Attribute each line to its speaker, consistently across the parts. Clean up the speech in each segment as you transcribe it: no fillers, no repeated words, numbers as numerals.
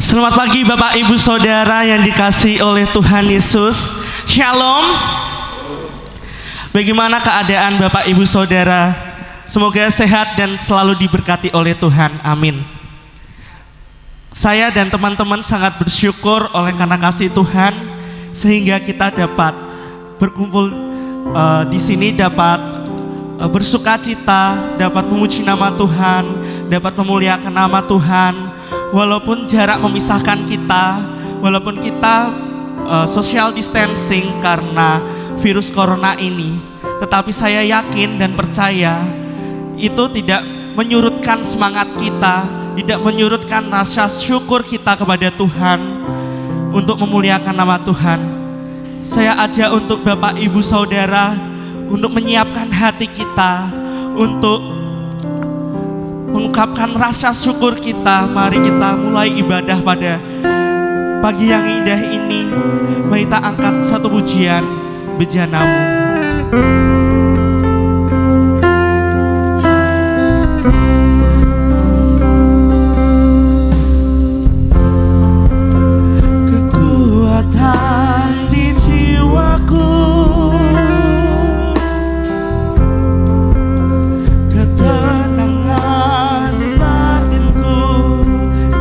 Speaker 1: Selamat pagi Bapak Ibu Saudara yang dikasihi oleh Tuhan Yesus. Shalom. Bagaimana keadaan Bapak Ibu Saudara? Semoga sehat dan selalu diberkati oleh Tuhan. Amin. Saya dan teman-teman sangat bersyukur oleh karena kasih Tuhan sehingga kita dapat berkumpul di sini, dapat bersukacita, dapat memuji nama Tuhan, dapat memuliakan nama Tuhan. Walaupun jarak memisahkan kita, walaupun kita social distancing karena virus corona ini, tetapi saya yakin dan percaya itu tidak menyurutkan semangat kita, tidak menyurutkan rasa syukur kita kepada Tuhan untuk memuliakan nama Tuhan. Saya ajak untuk Bapak Ibu Saudara untuk menyiapkan hati kita untuk mengungkapkan rasa syukur kita. Mari kita mulai ibadah pada pagi yang indah ini. Mari kita angkat satu pujian, Bejanamu. Kekuatan di jiwaku,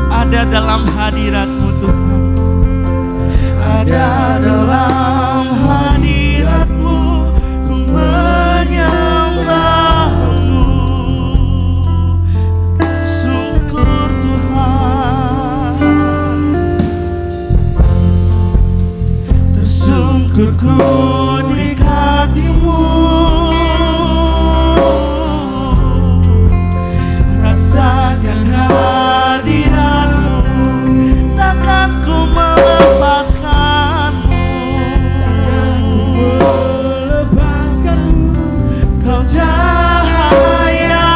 Speaker 1: ada dalam hadirat-Mu Tuhan, ada dalam hadirat-Mu, ku menyembah-Mu. Syukur Tuhan, tersungkur ku dekati-Mu, rasakan hadirat, takkan ku melepaskanmu, Kau cahaya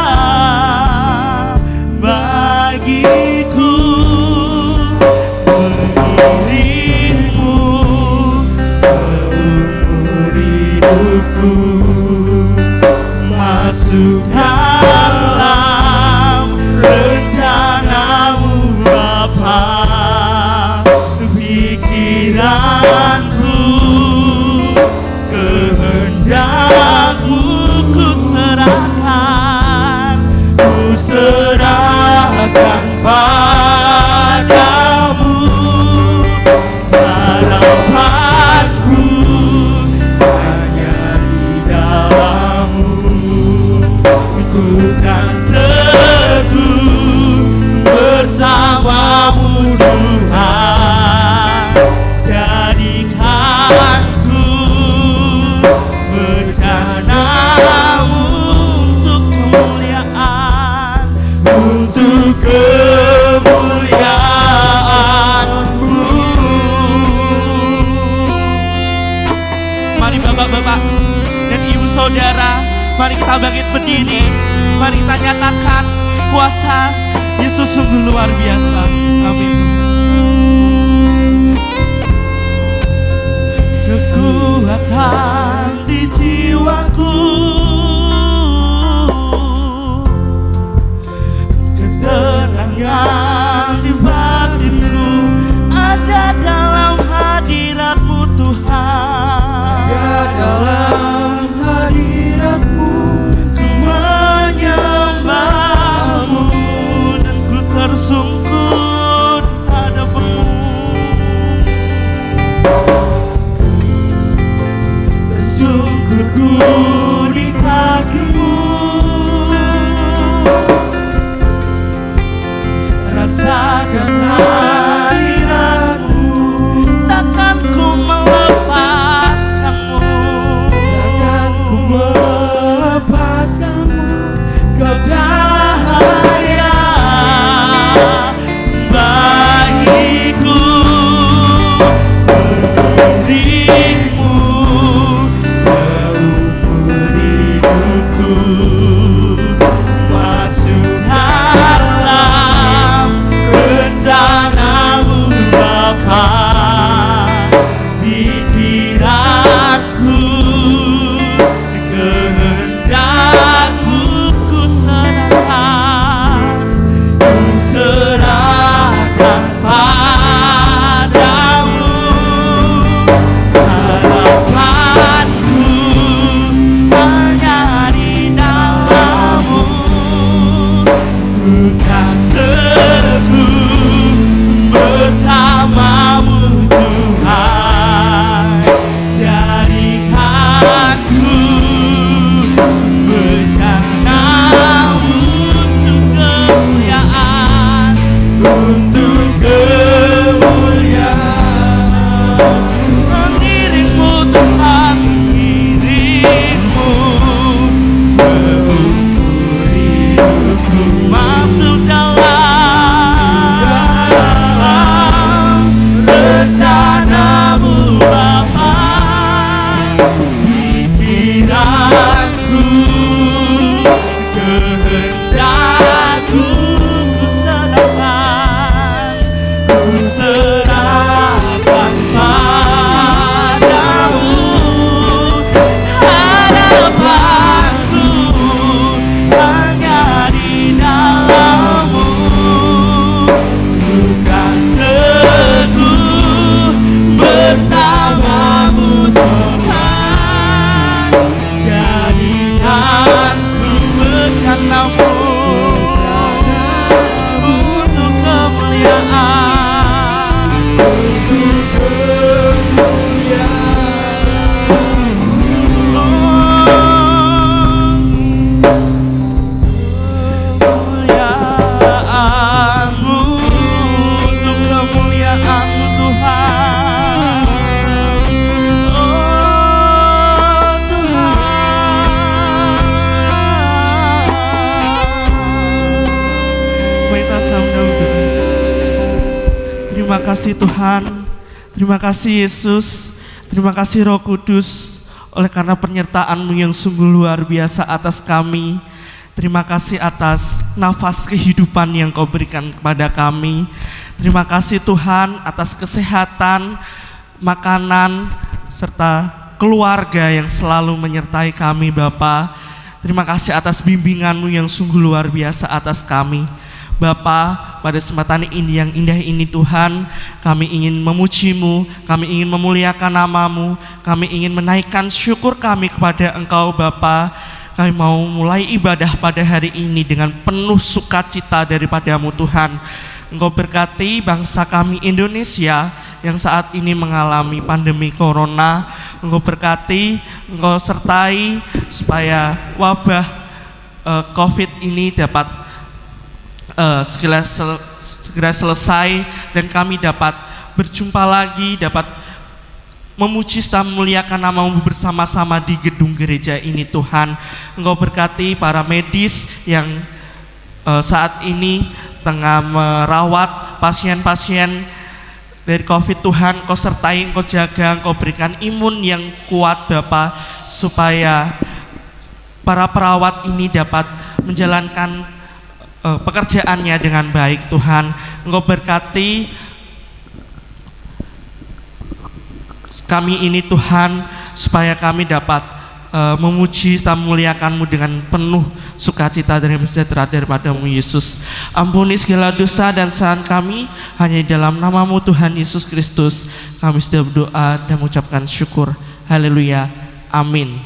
Speaker 1: bagiku, mengiringmu seumur hidupku, masuk dalam rencana-Mu Bapa. Pikiranku, kehendak-Mu ku serahkan padamu. Harapanku hanya di dalam-Mu, ku kan teguh bersama-Mu Tuhan. Jadikanku rencana-Mu untuk kemuliaan, untuk kemuliaan-Mu. Mari Bapak-bapak dan Ibu Saudara, mari kita bangkit berdiri, mari kita nyatakan kuasa Yesus sungguh luar biasa. Amin. Kekuatan di jiwaku, ketenangan di batinku, ada dalam hadirat-Mu Tuhan. Ada dalam hadirat-Mu, ku menyembah-Mu dan ku tersungkur Terima kasih Tuhan, terima kasih Yesus, terima kasih Roh Kudus, oleh karena penyertaan-Mu yang sungguh luar biasa atas kami. Terima kasih atas nafas kehidupan yang Kau berikan kepada kami. Terima kasih Tuhan atas kesehatan, makanan, serta keluarga yang selalu menyertai kami Bapa. Terima kasih atas bimbingan-Mu yang sungguh luar biasa atas kami. Bapa, pada kesempatan ini yang indah ini Tuhan, kami ingin memuji-Mu, kami ingin memuliakan nama-Mu, kami ingin menaikkan syukur kami kepada Engkau Bapa. Kami mau mulai ibadah pada hari ini dengan penuh sukacita daripada-Mu Tuhan. Engkau berkati bangsa kami Indonesia yang saat ini mengalami pandemi corona. Engkau berkati, Engkau sertai supaya wabah COVID ini dapat segera selesai dan kami dapat berjumpa lagi, dapat memuji serta memuliakan nama-Mu bersama-sama di gedung gereja ini Tuhan. Engkau berkati para medis yang saat ini tengah merawat pasien-pasien dari COVID Tuhan. Engkau sertai, Engkau jaga, Engkau berikan imun yang kuat Bapa, supaya para perawat ini dapat menjalankan pekerjaannya dengan baik Tuhan. Engkau berkati kami ini Tuhan, supaya kami dapat memuji serta memuliakan-Mu dengan penuh sukacita dan sejahtera daripada-Mu Yesus. Ampuni segala dosa dan kesalahan kami, hanya di dalam nama-Mu Tuhan Yesus Kristus kami sudah berdoa dan mengucapkan syukur. Haleluya, amin.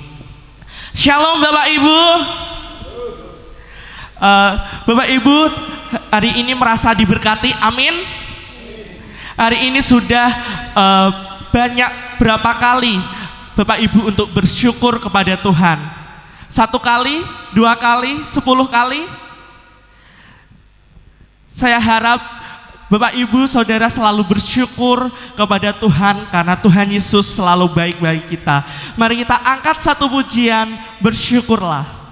Speaker 1: Shalom Bapak Ibu. Bapak Ibu hari ini merasa diberkati, amin. Hari ini sudah banyak berapa kali Bapak Ibu untuk bersyukur kepada Tuhan? 1 kali, 2 kali, 10 kali? Saya harap Bapak Ibu Saudara selalu bersyukur kepada Tuhan, karena Tuhan Yesus selalu baik bagi kita. Mari kita angkat satu pujian, bersyukurlah.
Speaker 2: Bersyukurlah, bersyukur.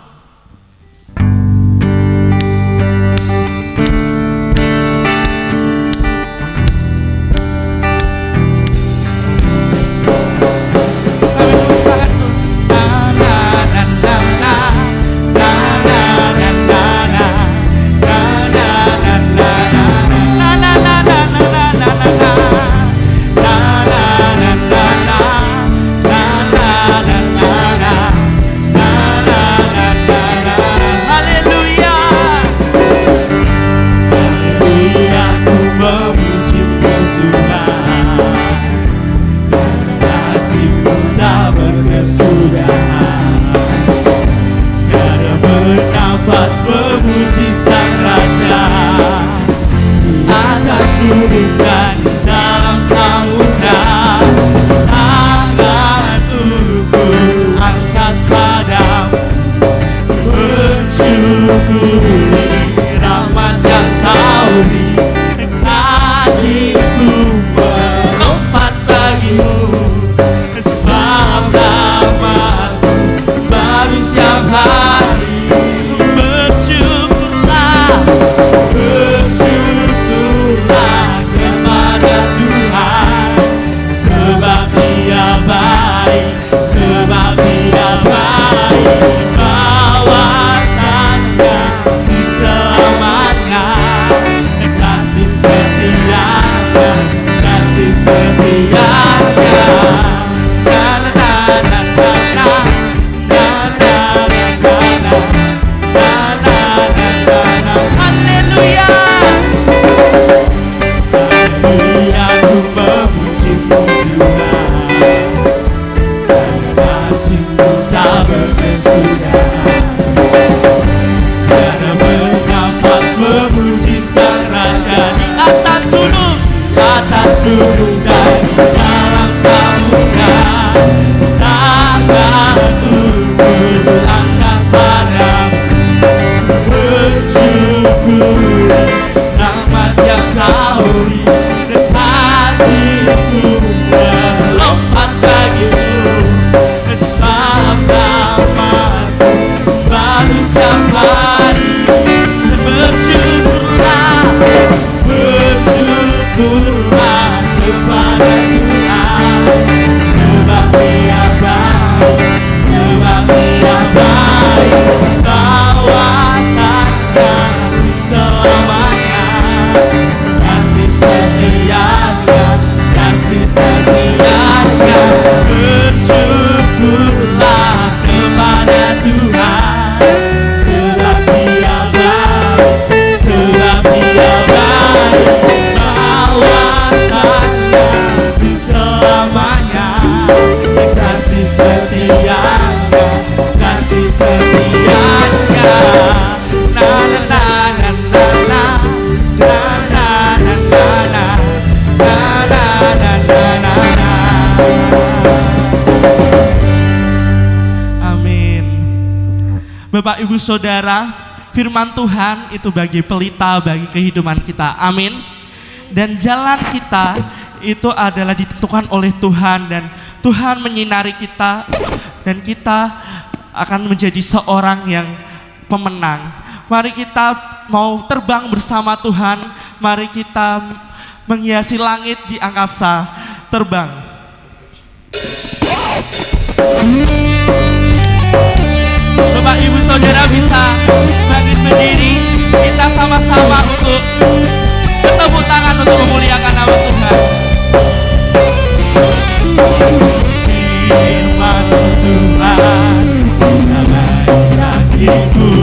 Speaker 1: bersyukurlah kepada Tuhan, sebab Dia baik, sebab Dia baik, kawasannya selamanya, kasih setianya, kasih setianya. Bersyukurlah kepada Tuhan, sebab Dia baik, sebab Dia baik, kawasannya selamanya, kasih setianya, kasih setianya. Na na na na na na na na na na na na na na. Amin. Bapak Ibu Saudara, firman Tuhan itu bagi pelita bagi kehidupan kita. Amin. Dan jalan kita itu adalah ditentukan oleh Tuhan, dan Tuhan menyinari kita, dan kita akan menjadi seorang yang pemenang. Mari kita mau terbang bersama Tuhan, mari kita menghiasi langit di angkasa, terbang. Bapak Ibu Saudara bisa bangkit berdiri, kita sama-sama untuk bertepuk tangan untuk memuliakan nama Tuhan. Firman Tuhan damai hatiku,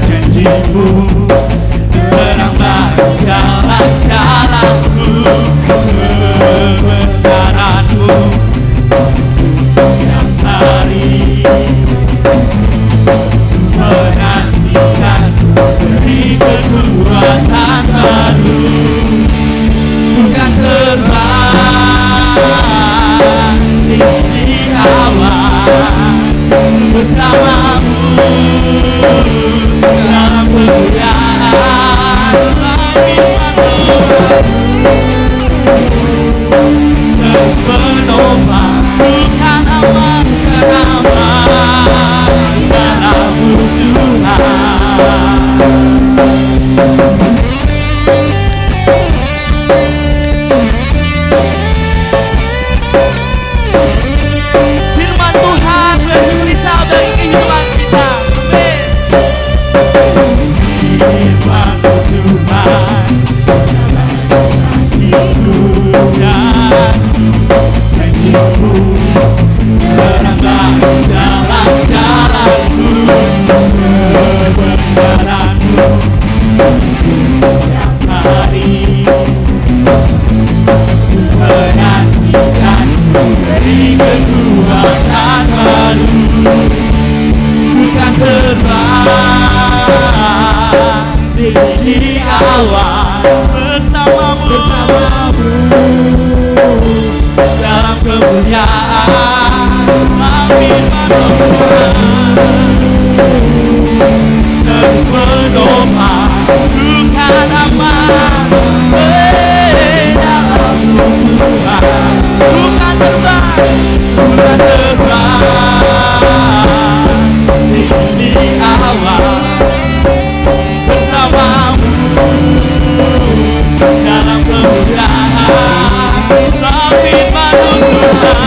Speaker 1: janjimu terang bagi jalan-jalanku, kebenaranmu setiap hari menantikan beri kekuatan baru, bukan terbang tinggi awan, bersamamu dalam kemuliaan, terus menopang, bukan awan kenaman dalam Tuhan. Firman Tuhan berkuasa bagi kehidupan kita. Firman Tuhan hatiku dan janjimu terang bagi jalan-jalanku, kebenaranmu setiap hari menantikan beri kekuatan baru, bukan terbang tinggi awan, bersamamu dalam kemuliaan, firman Tuhan terus menopang, bukan aman dalam Tuhan, bukan terbang, bukan terbang tinggi awan, bersamamu dalam kemuliaan, firman Tuhan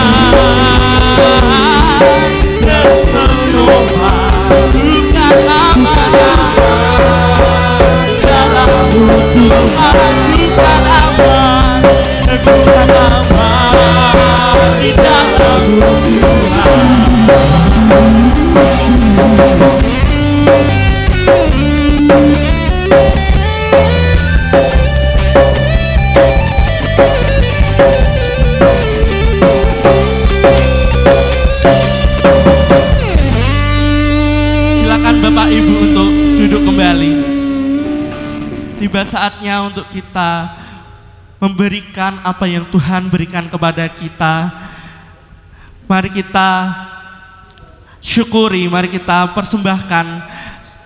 Speaker 1: terus menopang, bukan aman dalam Tuhan, bukan aman, bukan aman di dalam Tuhan. Silakan Bapak Ibu untuk duduk kembali. Tiba saatnya untuk kita memberikan apa yang Tuhan berikan kepada kita. Mari kita syukuri, mari kita persembahkan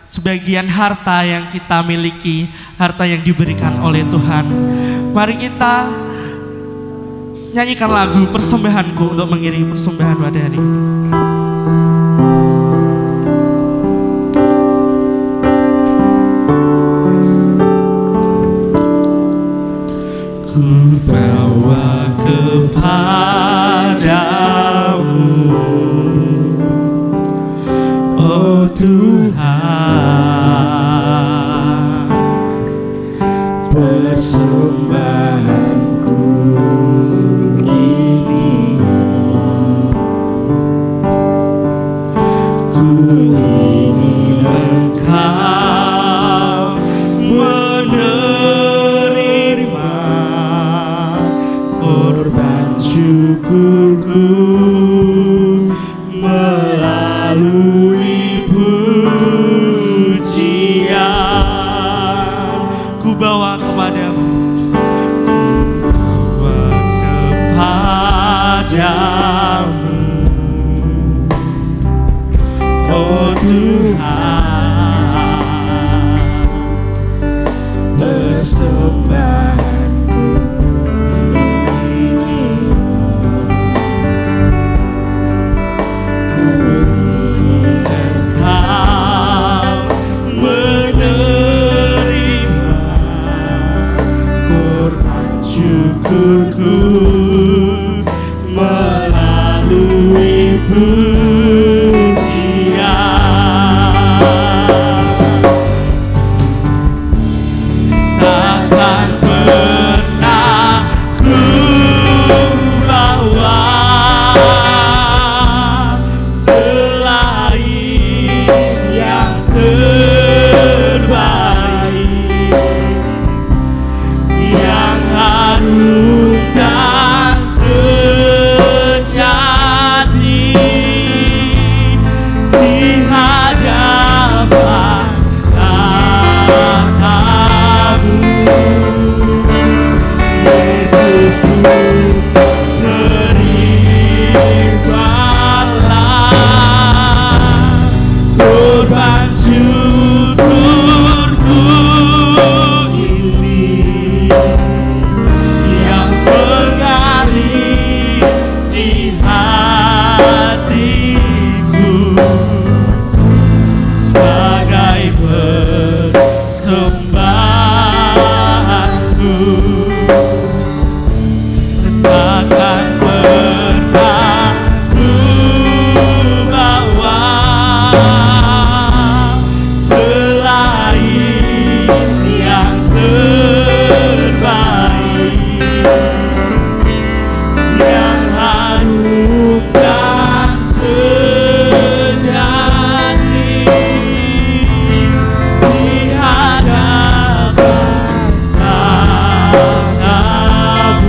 Speaker 1: sebagian harta yang kita miliki, harta yang diberikan oleh Tuhan. Mari kita nyanyikan lagu persembahanku untuk mengiringi persembahan pada hari ini. ku bawa kepadamu, oh Tuhan.
Speaker 2: Persembahanku ini, ku ingin
Speaker 1: Engkau menerima korban syukurku melalui pujian. Ku bawa kepadamu, ku bawa kepadamu, oh Tuhan.
Speaker 2: persembahanku ini, ku ingin
Speaker 1: Engkau menerima korban syukurku melalui takkan pernah ku bawa selain yang terbaik, yang harum dan sejati di hadapan Yesusku, terimalah korban syukurku ini, yang mengalir di hatiku sebagai persembahanku. Takkan pernah ku bawa selain yang terbaik, yang harum dan sejati di hadapan terimalah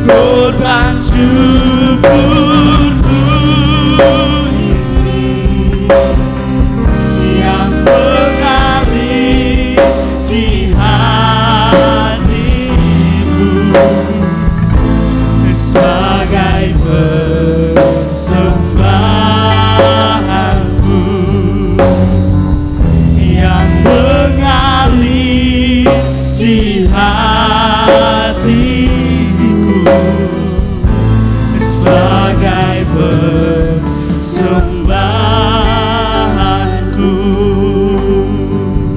Speaker 1: korban syukurku ini, yang mengalir di hatiku sebagai persembahanku, yang mengalir di hatiku sebagai persembahanku.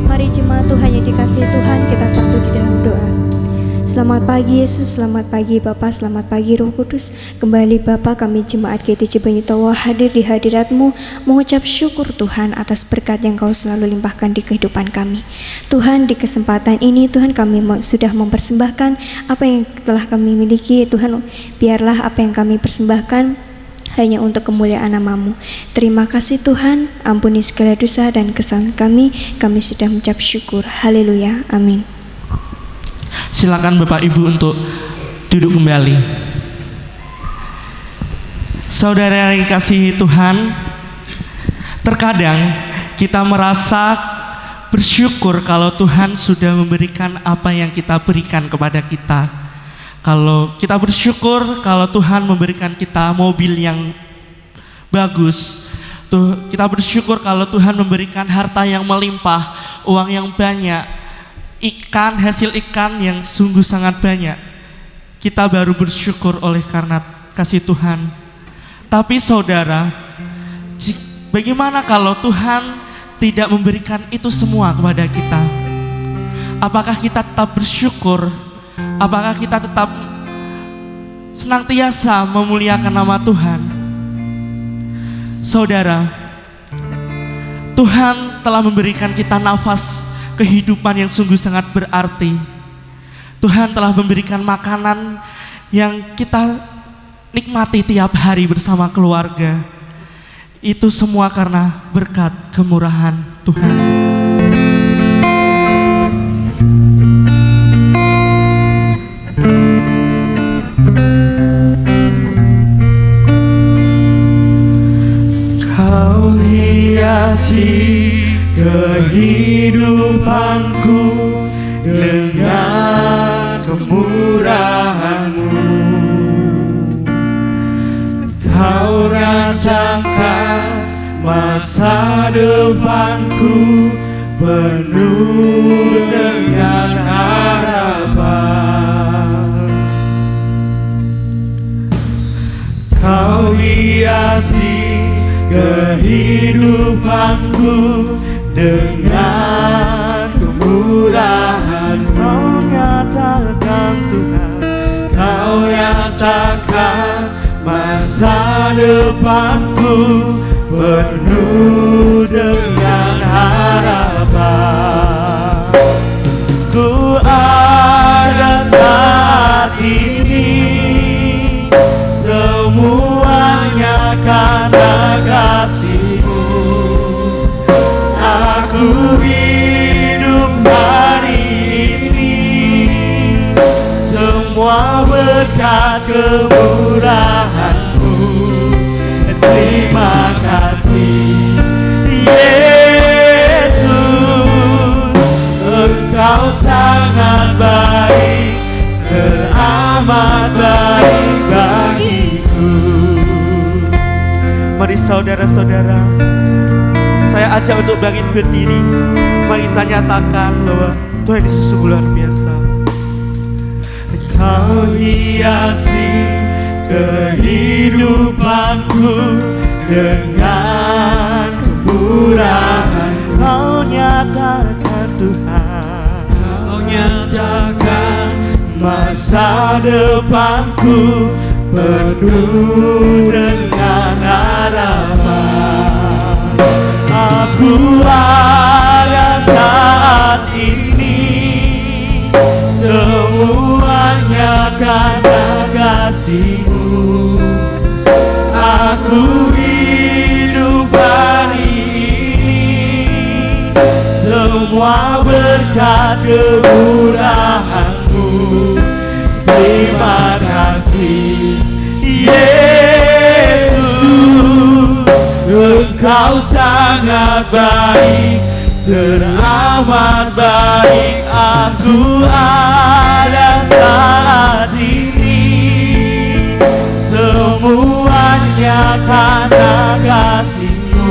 Speaker 3: Mari jemaat Tuhan yang dikasihi Tuhan, kita satu di dalam doa. Selamat pagi Yesus, selamat pagi Bapa, selamat pagi Roh Kudus. Kembali Bapa, kami jemaat GTJ Banyutowo hadir di hadirat-Mu, mengucap syukur Tuhan atas berkat yang Kau selalu limpahkan di kehidupan kami. Tuhan, di kesempatan ini Tuhan kami sudah mempersembahkan apa yang telah kami miliki. Tuhan, biarlah apa yang kami persembahkan hanya untuk kemuliaan nama-Mu. Terima kasih Tuhan, ampuni segala dosa dan kesalahan kami sudah mengucap syukur. Haleluya, amin.
Speaker 1: Silakan Bapak Ibu untuk duduk kembali. Saudara yang dikasihi Tuhan, terkadang kita merasa bersyukur kalau Tuhan sudah memberikan apa yang kita berikan kepada kita. Kalau kita bersyukur kalau Tuhan memberikan kita mobil yang bagus, kita bersyukur kalau Tuhan memberikan harta yang melimpah, uang yang banyak, hasil ikan yang sungguh sangat banyak. Kita baru bersyukur oleh karena kasih Tuhan. Tapi saudara, Bagaimana kalau Tuhan tidak memberikan itu semua kepada kita? Apakah kita tetap bersyukur? Apakah kita tetap senantiasa memuliakan nama Tuhan? Saudara, Tuhan telah memberikan kita nafas kehidupan yang sungguh sangat berarti. Tuhan telah memberikan makanan yang kita nikmati tiap hari bersama keluarga. Itu semua karena berkat kemurahan Tuhan.
Speaker 2: Kau hiasi kehidupanku dengan kemurahan-Mu. Kau rancangkan masa depanku penuh dengan harapan. Kau hiasi kehidupanku dengan kemurahan. Kau nyatakan Tuhan, Kau nyatakan masa depanku penuh dengan harapan. Ku ada saat ini, semuanya karena kasih-Mu. Aku hidup hari ini, semua berkat kemurahan-Mu. Terima kasih Yesus, Engkau sangat baik, teramat baik bagiku.
Speaker 1: Mari saudara-saudara, saya ajak untuk bangkit berdiri. Mari kita nyatakan bahwa Tuhan Yesus sungguh luar biasa.
Speaker 2: Kau hiasi kehidupanku dengan kemurahan. Kau nyatakan Tuhan, Kau nyatakan masa depanku penuh dengan harapan. Aku ada saat ini, semuanya karena kasih-Mu. Aku hidup hari ini, semua berkat kemurahan-Mu. Terima kasih Yesus, Engkau sangat baik, teramat baik. Aku ada saat ini, semuanya karena kasih-Mu.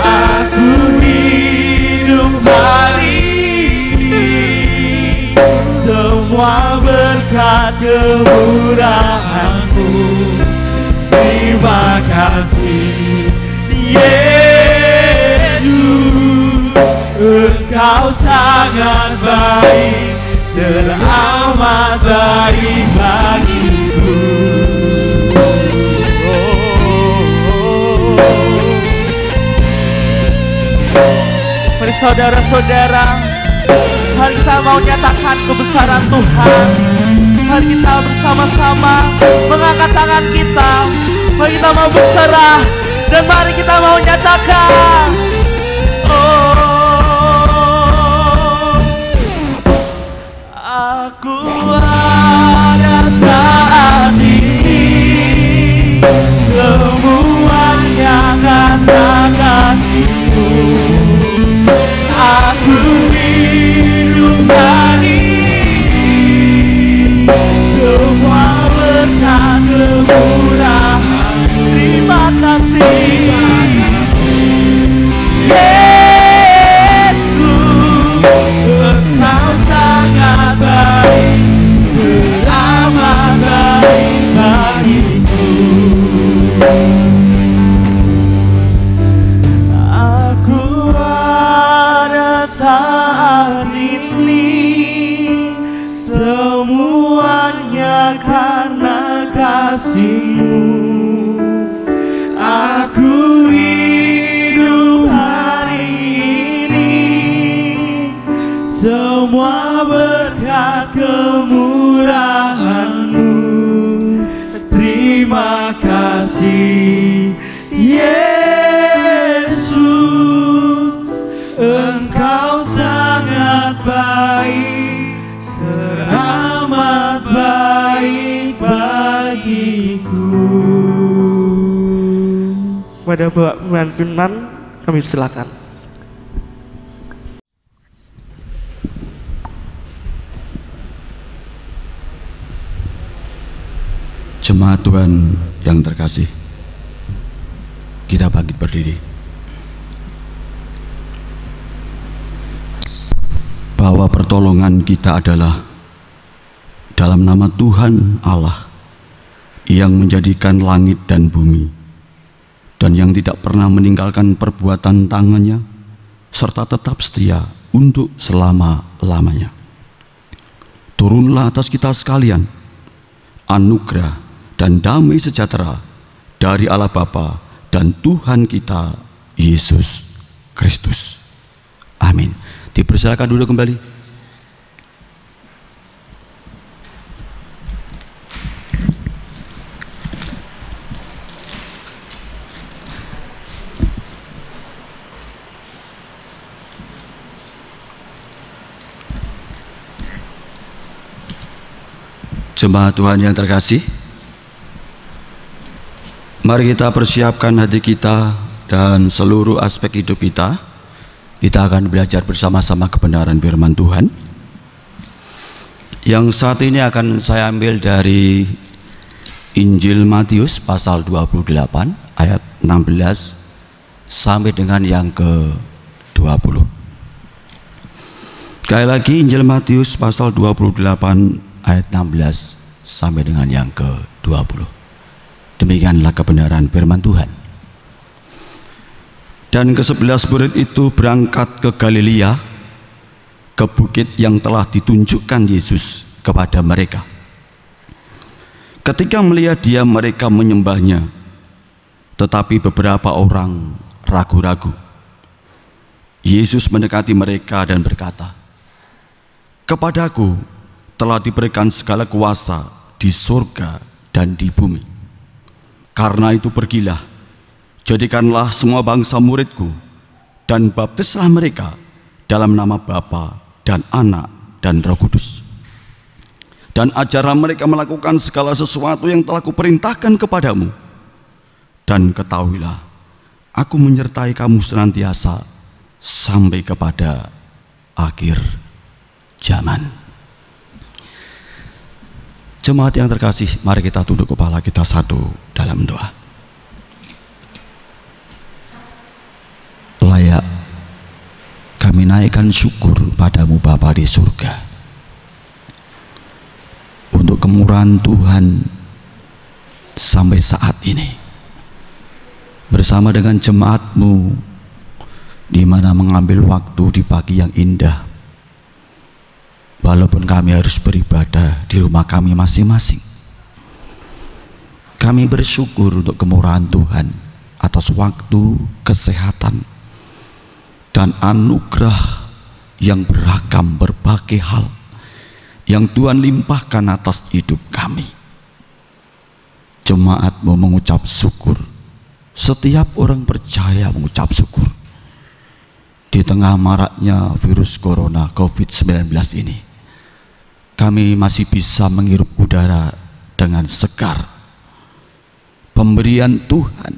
Speaker 2: Aku hidup hari ini, semua berkat kemurahan-Mu. Terima kasih Yesus, Engkau sangat baik, teramat baik bagiku.
Speaker 1: Mari saudara-saudara, mari kita mau nyatakan kebesaran Tuhan. Mari kita bersama-sama mengangkat tangan kita. Mari kita mau berserah dan mari kita mau nyatakan,
Speaker 2: aku ada saat ini, semuanya karena kasih-Mu. Aku hidup hari ini, semua berkat kemurahan. Terima kasih kasih Yesus, Engkau sangat baik, teramat baik bagiku.
Speaker 1: Pada Bapak Firman kami silakan.
Speaker 4: Jemaat Tuhan yang terkasih, kita bangkit berdiri. Bahwa pertolongan kita adalah dalam nama Tuhan Allah yang menjadikan langit dan bumi, dan yang tidak pernah meninggalkan perbuatan tangannya, serta tetap setia untuk selama-lamanya. Turunlah atas kita sekalian anugerah dan damai sejahtera dari Allah Bapa dan Tuhan kita Yesus Kristus. Amin. Dipersilakan duduk kembali. Jemaat Tuhan yang terkasih, mari kita persiapkan hati kita dan seluruh aspek hidup kita. Kita akan belajar bersama-sama kebenaran firman Tuhan, yang saat ini akan saya ambil dari Injil Matius pasal 28 ayat 16 sampai dengan yang ke-20. Sekali lagi, Injil Matius pasal 28 ayat 16 sampai dengan yang ke-20. Demikianlah kebenaran firman Tuhan. Dan ke-11 murid itu berangkat ke Galilea, ke bukit yang telah ditunjukkan Yesus kepada mereka. Ketika melihat dia, mereka menyembahnya, tetapi beberapa orang ragu-ragu. Yesus mendekati mereka dan berkata, "Kepadaku telah diberikan segala kuasa di surga dan di bumi. Karena itu pergilah, jadikanlah semua bangsa muridku, dan baptislah mereka dalam nama Bapa dan Anak dan Roh Kudus. Dan ajarlah mereka melakukan segala sesuatu yang telah kuperintahkan kepadamu. Dan ketahuilah, aku menyertai kamu senantiasa sampai kepada akhir zaman." Jemaat yang terkasih, mari kita tunduk kepala kita satu dalam doa. Layak kami naikkan syukur padamu Bapa di surga, untuk kemurahan Tuhan sampai saat ini bersama dengan jemaat-Mu, di mana mengambil waktu di pagi yang indah, walaupun kami harus beribadah di rumah kami masing-masing. Kami bersyukur untuk kemurahan Tuhan atas waktu, kesehatan, dan anugerah yang beragam berbagai hal yang Tuhan limpahkan atas hidup kami. Jemaat-Mu mengucap syukur. Setiap orang percaya mengucap syukur. Di tengah maraknya virus corona COVID-19 ini, kami masih bisa menghirup udara dengan segar. Pemberian Tuhan.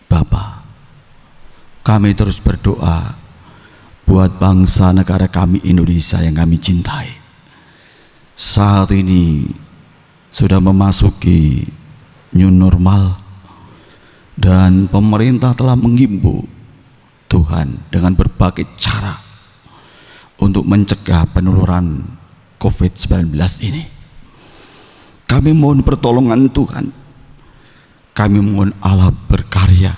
Speaker 4: Bapa, kami terus berdoa buat bangsa negara kami Indonesia yang kami cintai. Saat ini sudah memasuki new normal, dan pemerintah telah menghimbau Tuhan dengan berbagai cara untuk mencegah penularan COVID-19 ini. Kami mohon pertolongan Tuhan. Kami mohon Allah berkarya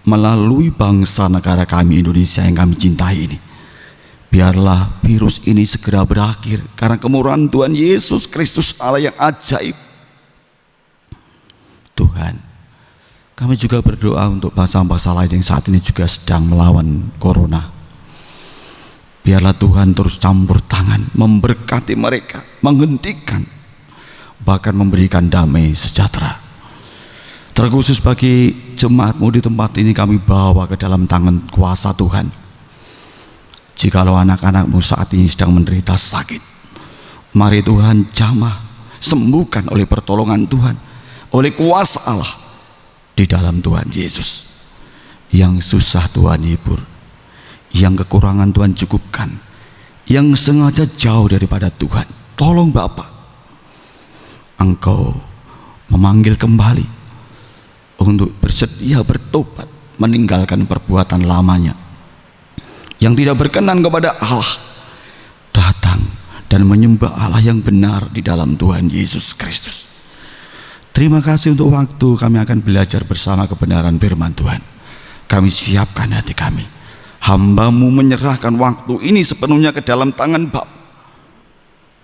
Speaker 4: melalui bangsa negara kami Indonesia yang kami cintai ini. Biarlah virus ini segera berakhir karena kemurahan Tuhan Yesus Kristus, Allah yang ajaib. Tuhan, kami juga berdoa untuk bangsa-bangsa lain yang saat ini juga sedang melawan corona. Biarlah Tuhan terus campur tangan, memberkati mereka, menghentikan, bahkan memberikan damai sejahtera. Terkhusus bagi jemaatmu di tempat ini kami bawa ke dalam tangan kuasa Tuhan. Jikalau anak-anakmu saat ini sedang menderita sakit, mari Tuhan jamah, sembuhkan oleh pertolongan Tuhan, oleh kuasa Allah di dalam Tuhan Yesus. Yang susah Tuhan hibur, yang kekurangan Tuhan cukupkan, yang sengaja jauh daripada Tuhan, tolong Bapa, Engkau memanggil kembali untuk bersedia bertobat, meninggalkan perbuatan lamanya yang tidak berkenan kepada Allah, datang dan menyembah Allah yang benar di dalam Tuhan Yesus Kristus. Terima kasih untuk waktu kami akan belajar bersama kebenaran firman Tuhan. Kami siapkan hati kami, hamba-Mu menyerahkan waktu ini sepenuhnya ke dalam tangan Bapa.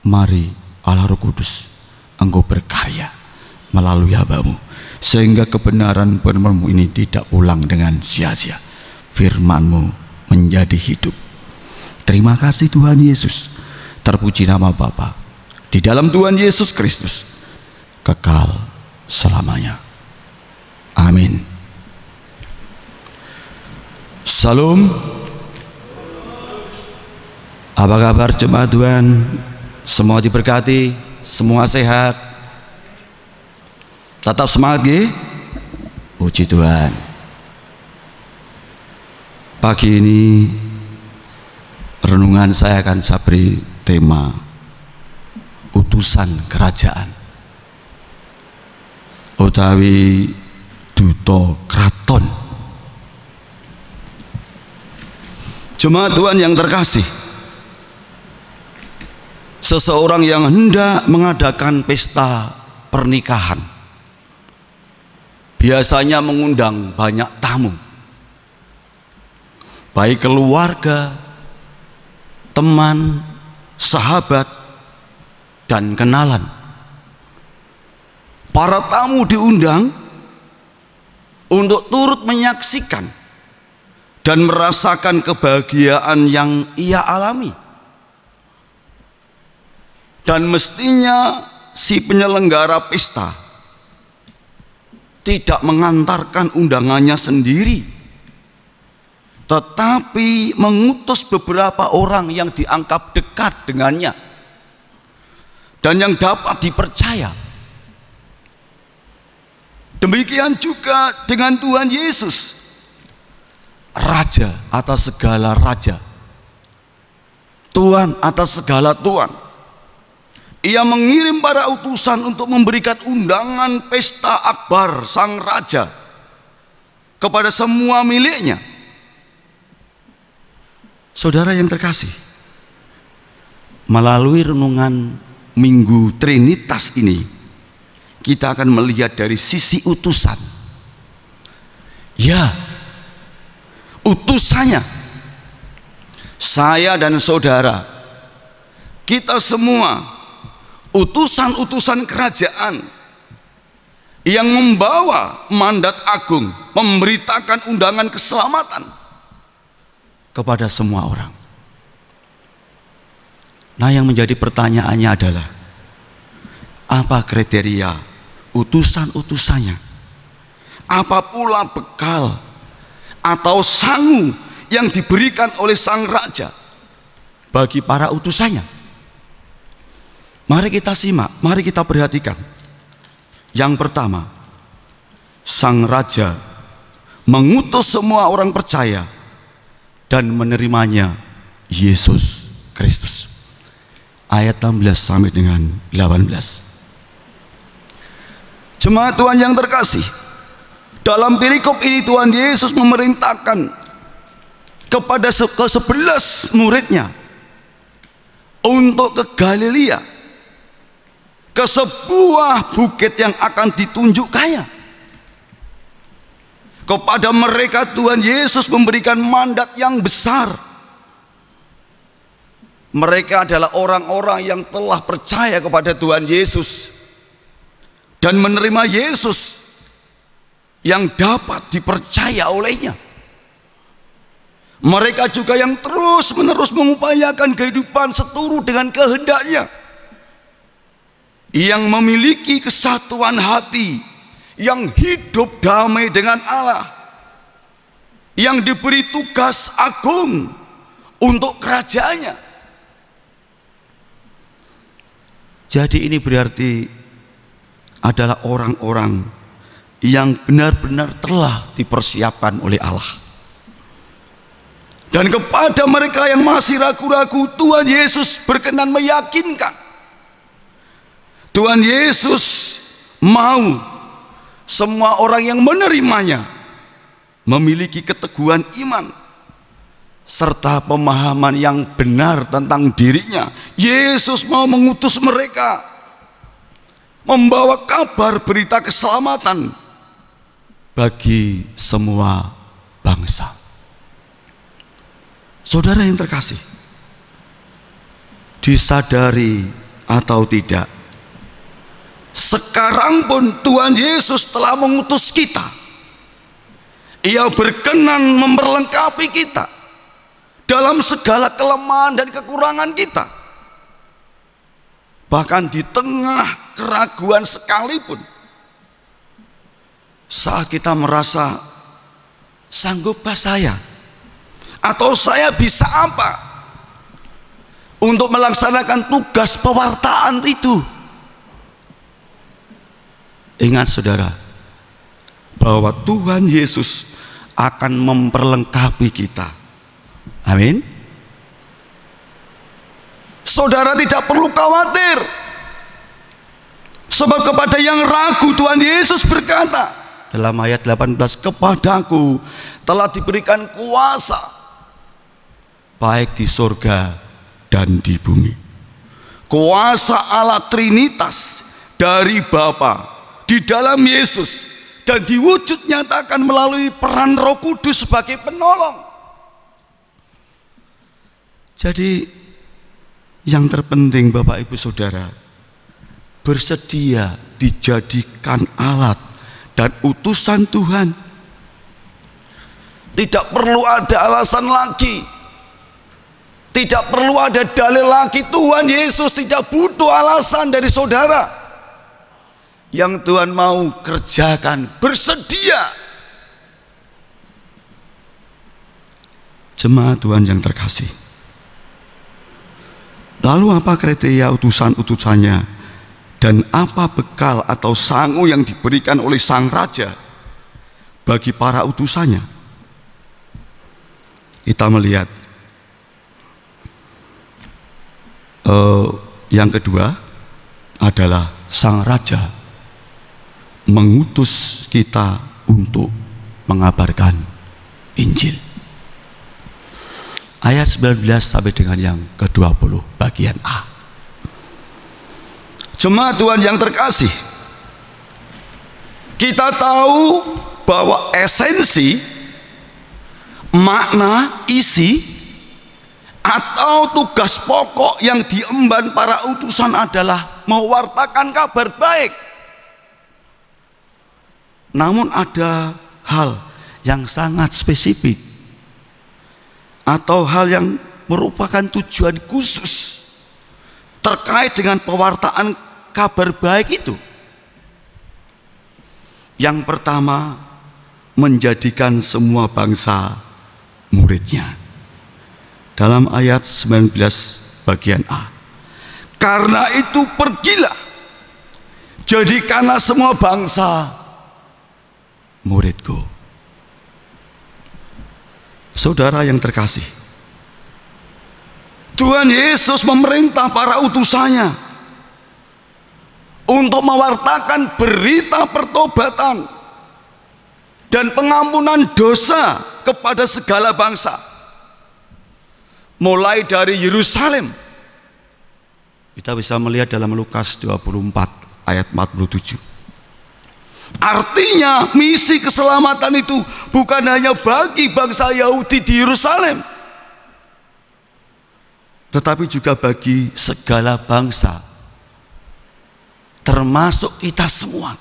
Speaker 4: Mari Allah Roh Kudus, Engkau berkarya melalui hamba-Mu, sehingga kebenaran firman-Mu ini tidak pulang dengan sia-sia. Firman-Mu menjadi hidup. Terima kasih Tuhan Yesus. Terpuji nama Bapa di dalam Tuhan Yesus Kristus kekal selamanya. Amin. Salam. Apa kabar jemaat Tuhan? Semua diberkati, semua sehat. Tetap semangat nggih. Puji Tuhan. Pagi ini renungan saya akan beri tema utusan kerajaan utawi duta kraton. Jemaat Tuhan yang terkasih, seseorang yang hendak mengadakan pesta pernikahan biasanya mengundang banyak tamu, baik keluarga, teman, sahabat, dan kenalan. Para tamu diundang untuk turut menyaksikan dan merasakan kebahagiaan yang ia alami. Dan mestinya si penyelenggara pesta tidak mengantarkan undangannya sendiri, tetapi mengutus beberapa orang yang dianggap dekat dengannya dan yang dapat dipercaya. Demikian juga dengan Tuhan Yesus, Raja atas segala raja, Tuhan atas segala Tuhan. Ia mengirim para utusan untuk memberikan undangan pesta akbar sang raja kepada semua miliknya. Saudara yang terkasih, melalui renungan Minggu Trinitas ini, kita akan melihat dari sisi utusan. Ya, utusannya, saya dan saudara, kita semua utusan-utusan kerajaan yang membawa mandat agung, memberitakan undangan keselamatan kepada semua orang. Nah, yang menjadi pertanyaannya adalah, apa kriteria utusan-utusannya? Apa pula bekal atau sangu yang diberikan oleh sang raja bagi para utusannya? Mari kita simak, mari kita perhatikan. Yang pertama, sang raja mengutus semua orang percaya dan menerimanya Yesus Kristus. Ayat 16 sampai dengan 18. Jemaat Tuhan yang terkasih, dalam perikop ini Tuhan Yesus memerintahkan kepada ke-11 muridnya untuk ke Galilea, ke sebuah bukit yang akan ditunjukkannya. Kepada mereka Tuhan Yesus memberikan mandat yang besar. Mereka adalah orang-orang yang telah percaya kepada Tuhan Yesus dan menerima Yesus yang dapat dipercaya olehnya. Mereka juga yang terus-menerus mengupayakan kehidupan seturut dengan kehendaknya, yang memiliki kesatuan hati, yang hidup damai dengan Allah, yang diberi tugas agung untuk kerajaannya. Jadi ini berarti adalah orang-orang yang benar-benar telah dipersiapkan oleh Allah. Dan kepada mereka yang masih ragu-ragu, Tuhan Yesus berkenan meyakinkan. Tuhan Yesus mau semua orang yang menerimanya memiliki keteguhan iman serta pemahaman yang benar tentang dirinya. Yesus mau mengutus mereka membawa kabar berita keselamatan bagi semua bangsa. Saudara yang terkasih, disadari atau tidak, sekarang pun Tuhan Yesus telah mengutus kita. Ia berkenan memperlengkapi kita dalam segala kelemahan dan kekurangan kita. Bahkan di tengah keraguan sekalipun, saat kita merasa sanggupkah saya, atau saya bisa apa untuk melaksanakan tugas pewartaan itu? Ingat saudara, bahwa Tuhan Yesus akan memperlengkapi kita. Amin. Saudara tidak perlu khawatir, sebab kepada yang ragu Tuhan Yesus berkata dalam ayat 18, kepadaku telah diberikan kuasa baik di surga dan di bumi. Kuasa Allah Trinitas dari Bapa di dalam Yesus dan diwujud nyatakan melalui peran Roh Kudus sebagai penolong. Jadi yang terpenting Bapak Ibu Saudara, bersedia dijadikan alat dan utusan Tuhan. Tidak perlu ada alasan lagi, tidak perlu ada dalil lagi. Tuhan Yesus tidak butuh alasan dari saudara. Yang Tuhan mau kerjakan, bersedia. Jemaat Tuhan yang terkasih, lalu apa kriteria utusan-utusannya dan apa bekal atau sangu yang diberikan oleh Sang Raja bagi para utusannya? Kita melihat yang kedua adalah Sang Raja mengutus kita untuk mengabarkan Injil. Ayat 19 sampai dengan yang ke-20 bagian A. Jemaat Tuhan yang terkasih, kita tahu bahwa esensi, makna, isi atau tugas pokok yang diemban para utusan adalah mewartakan kabar baik. Namun ada hal yang sangat spesifik atau hal yang merupakan tujuan khusus terkait dengan pewartaan kabar baik itu. Yang pertama, menjadikan semua bangsa muridnya. Dalam ayat 19 bagian A, karena itu pergilah, jadikanlah semua bangsa muridku. Saudara yang terkasih, Tuhan Yesus memerintah para utusannya untuk mewartakan berita pertobatan dan pengampunan dosa kepada segala bangsa, mulai dari Yerusalem. Kita bisa melihat dalam Lukas 24 ayat 47. Artinya misi keselamatan itu bukan hanya bagi bangsa Yahudi di Yerusalem, tetapi juga bagi segala bangsa, termasuk kita semua.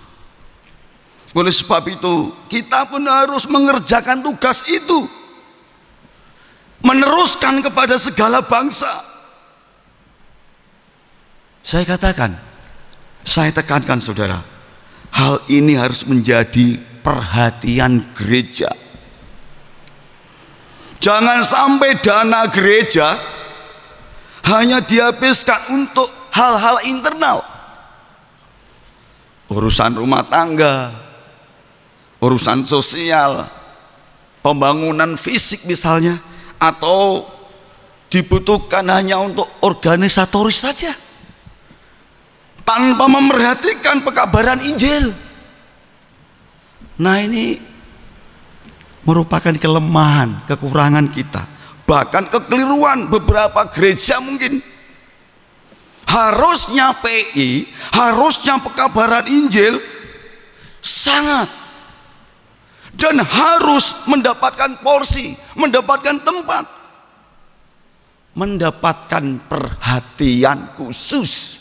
Speaker 4: Oleh sebab itu kita pun harus mengerjakan tugas itu, meneruskan kepada segala bangsa. Saya katakan, saya tekankan saudara, hal ini harus menjadi perhatian gereja. Jangan sampai dana gereja hanya dihabiskan untuk hal-hal internal, urusan rumah tangga, urusan sosial, pembangunan fisik misalnya, atau dibutuhkan hanya untuk organisatoris saja tanpa memperhatikan pekabaran Injil. Nah, ini merupakan kelemahan, kekurangan kita, bahkan kekeliruan beberapa gereja mungkin. Harusnya PI, harusnya pekabaran Injil sangat dan harus mendapatkan porsi, mendapatkan tempat, mendapatkan perhatian khusus.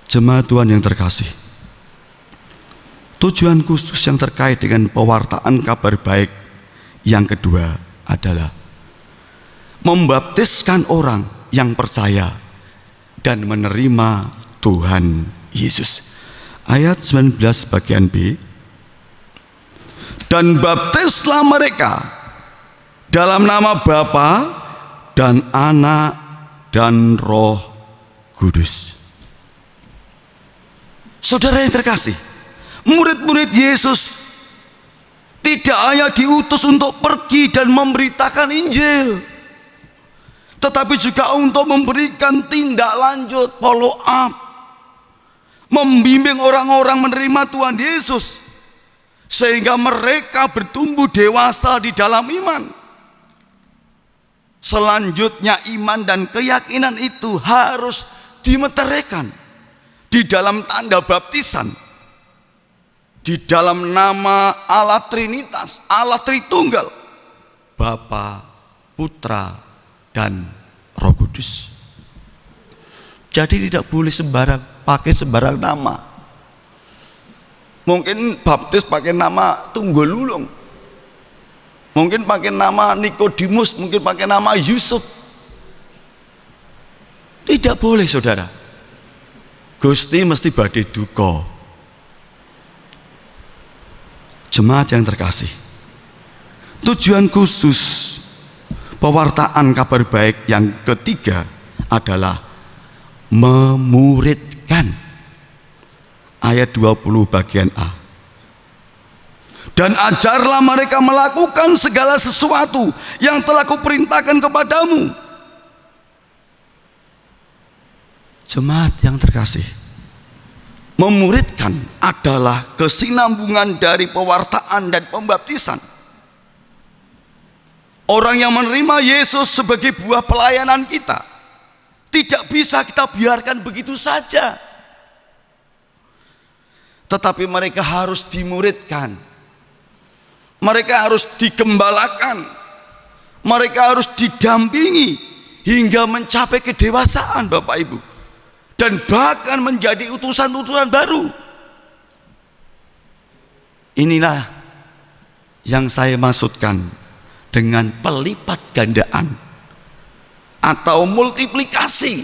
Speaker 4: Jemaat Tuhan yang terkasih, tujuan khusus yang terkait dengan pewartaan kabar baik yang kedua adalah membaptiskan orang yang percaya dan menerima Tuhan Yesus. Ayat 19 bagian B, dan baptislah mereka dalam nama Bapa dan Anak dan Roh Kudus. Saudara yang terkasih, murid-murid Yesus tidak hanya diutus untuk pergi dan memberitakan Injil, tetapi juga untuk memberikan tindak lanjut, follow up, membimbing orang-orang menerima Tuhan Yesus sehingga mereka bertumbuh dewasa di dalam iman. Selanjutnya iman dan keyakinan itu harus dimeteraikan di dalam tanda baptisan, di dalam nama Allah Trinitas, Allah Tritunggal, Bapa, Putra, dan Roh Kudus. Jadi tidak boleh pakai sembarang nama. Mungkin baptis pakai nama Tunggululung, mungkin pakai nama Nikodemus, mungkin pakai nama Yusuf. Tidak boleh, saudara. Gusti mesti badhe duka. Jemaat yang terkasih, tujuan khusus pewartaan kabar baik yang ketiga adalah memuridkan. Ayat 20 bagian A. Dan ajarlah mereka melakukan segala sesuatu yang telah kuperintahkan kepadamu. Jemaat yang terkasih, memuridkan adalah kesinambungan dari pewartaan dan pembaptisan. Orang yang menerima Yesus sebagai buah pelayanan kita tidak bisa kita biarkan begitu saja, tetapi mereka harus dimuridkan, mereka harus digembalakan, mereka harus didampingi hingga mencapai kedewasaan, Bapak Ibu, dan bahkan menjadi utusan-utusan baru. Inilah yang saya maksudkan dengan pelipat gandaan atau multiplikasi.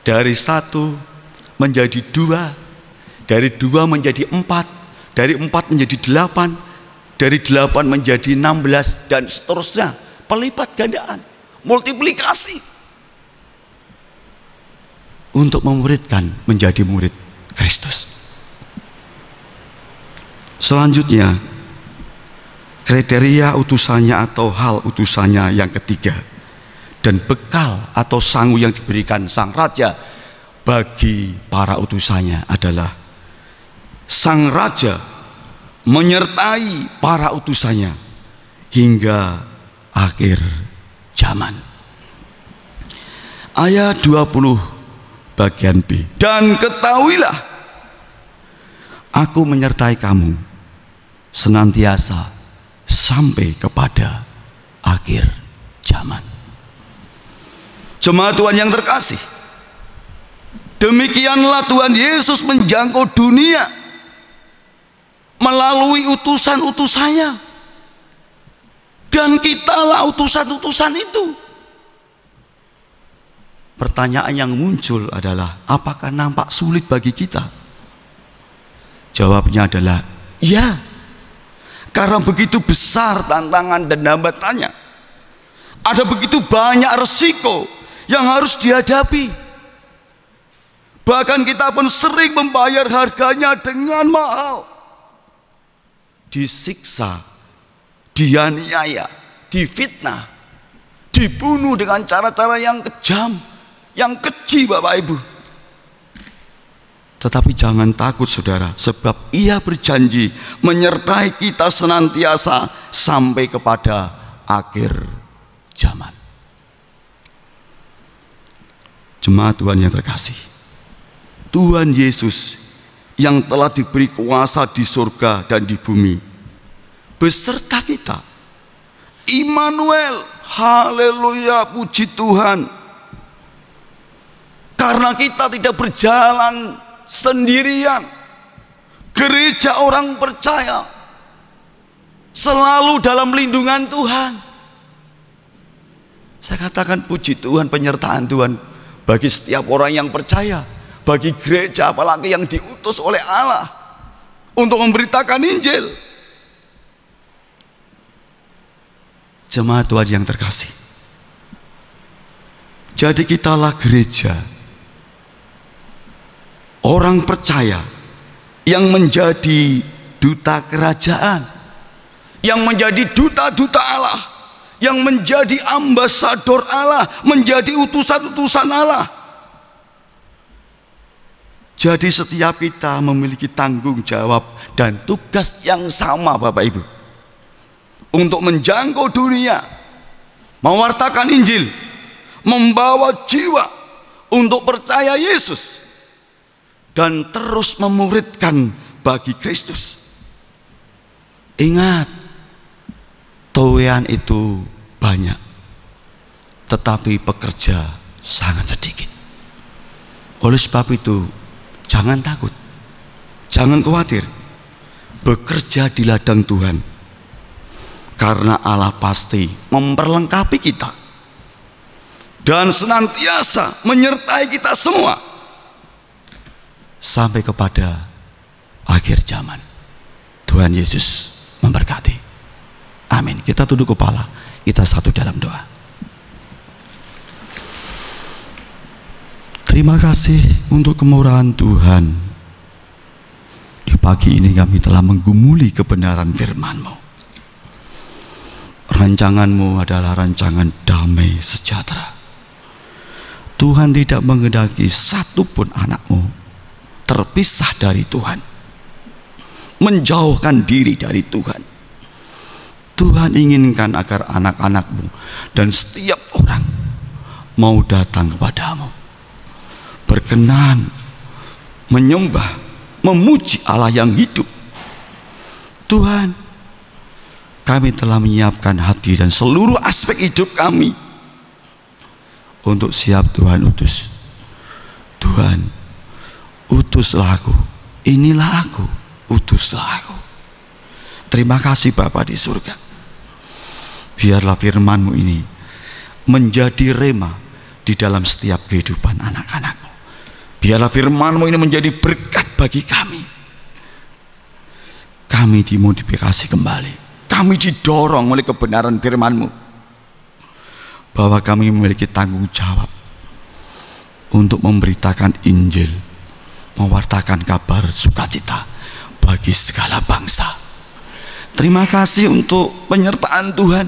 Speaker 4: Dari 1 menjadi 2, dari 2 menjadi 4, dari 4 menjadi 8, dari 8 menjadi 16, dan seterusnya. Pelipat gandaan, multiplikasi untuk memuridkan menjadi murid Kristus. Selanjutnya, kriteria utusannya atau hal utusannya yang ketiga, dan bekal atau sangu yang diberikan sang raja bagi para utusannya adalah sang raja menyertai para utusannya hingga akhir zaman. Ayat 20 bagian B, dan ketahuilah aku menyertai kamu senantiasa sampai kepada akhir zaman. Jemaat Tuhan yang terkasih, demikianlah Tuhan Yesus menjangkau dunia melalui utusan-utusannya, dan kitalah utusan-utusan itu. pertanyaan yang muncul adalah, apakah nampak sulit bagi kita? Jawabnya adalah iya, karena begitu besar tantangan dan hambatannya. Ada begitu banyak resiko yang harus dihadapi. Bahkan kita pun sering membayar harganya dengan mahal. Disiksa, dianiaya, difitnah, dibunuh dengan cara-cara yang kejam, yang keji, Bapak Ibu. Tetapi jangan takut saudara, sebab Ia berjanji menyertai kita senantiasa sampai kepada akhir zaman. Jemaat Tuhan yang terkasih, Tuhan Yesus yang telah diberi kuasa di surga dan di bumi beserta kita, Immanuel, haleluya, puji Tuhan. Karena kita tidak berjalan sendirian, gereja orang percaya selalu dalam lindungan Tuhan. Saya katakan puji Tuhan, penyertaan Tuhan bagi setiap orang yang percaya, bagi gereja apalagi yang diutus oleh Allah untuk memberitakan Injil. Jemaat Tuhan yang terkasih, jadi kitalah gereja, orang percaya yang menjadi duta kerajaan, yang menjadi duta-duta Allah, yang menjadi ambasador Allah, menjadi utusan-utusan Allah. Jadi setiap kita memiliki tanggung jawab dan tugas yang sama, Bapak Ibu, untuk menjangkau dunia, mewartakan Injil, membawa jiwa untuk percaya Yesus, dan terus memuridkan bagi Kristus. Ingat, tuaian itu banyak, tetapi pekerja sangat sedikit. Oleh sebab itu, jangan takut, jangan khawatir, bekerja di ladang Tuhan, karena Allah pasti memperlengkapi kita dan senantiasa menyertai kita semua sampai kepada akhir zaman. Tuhan Yesus memberkati. Amin. Kita tunduk kepala, kita satu dalam doa. Terima kasih untuk kemurahan Tuhan. Di pagi ini kami telah menggumuli kebenaran firman-Mu. Rancangan-Mu adalah rancangan damai sejahtera. Tuhan tidak menghendaki satupun anak-Mu terpisah dari Tuhan, menjauhkan diri dari Tuhan. Tuhan inginkan agar anak-anak-Mu dan setiap orang mau datang kepada-Mu, berkenan menyembah, memuji Allah yang hidup. Tuhan, kami telah menyiapkan hati dan seluruh aspek hidup kami untuk siap Tuhan utus. Tuhan, utuslah aku, inilah aku, utuslah aku. Terima kasih Bapa di surga. Biarlah firman-Mu ini menjadi rema di dalam setiap kehidupan anak-anak-Mu. Biarlah firman-Mu ini menjadi berkat bagi kami. Kami dimodifikasi kembali, kami didorong oleh kebenaran firman-Mu, bahwa kami memiliki tanggung jawab untuk memberitakan Injil, mewartakan kabar sukacita bagi segala bangsa. Terima kasih untuk penyertaan Tuhan,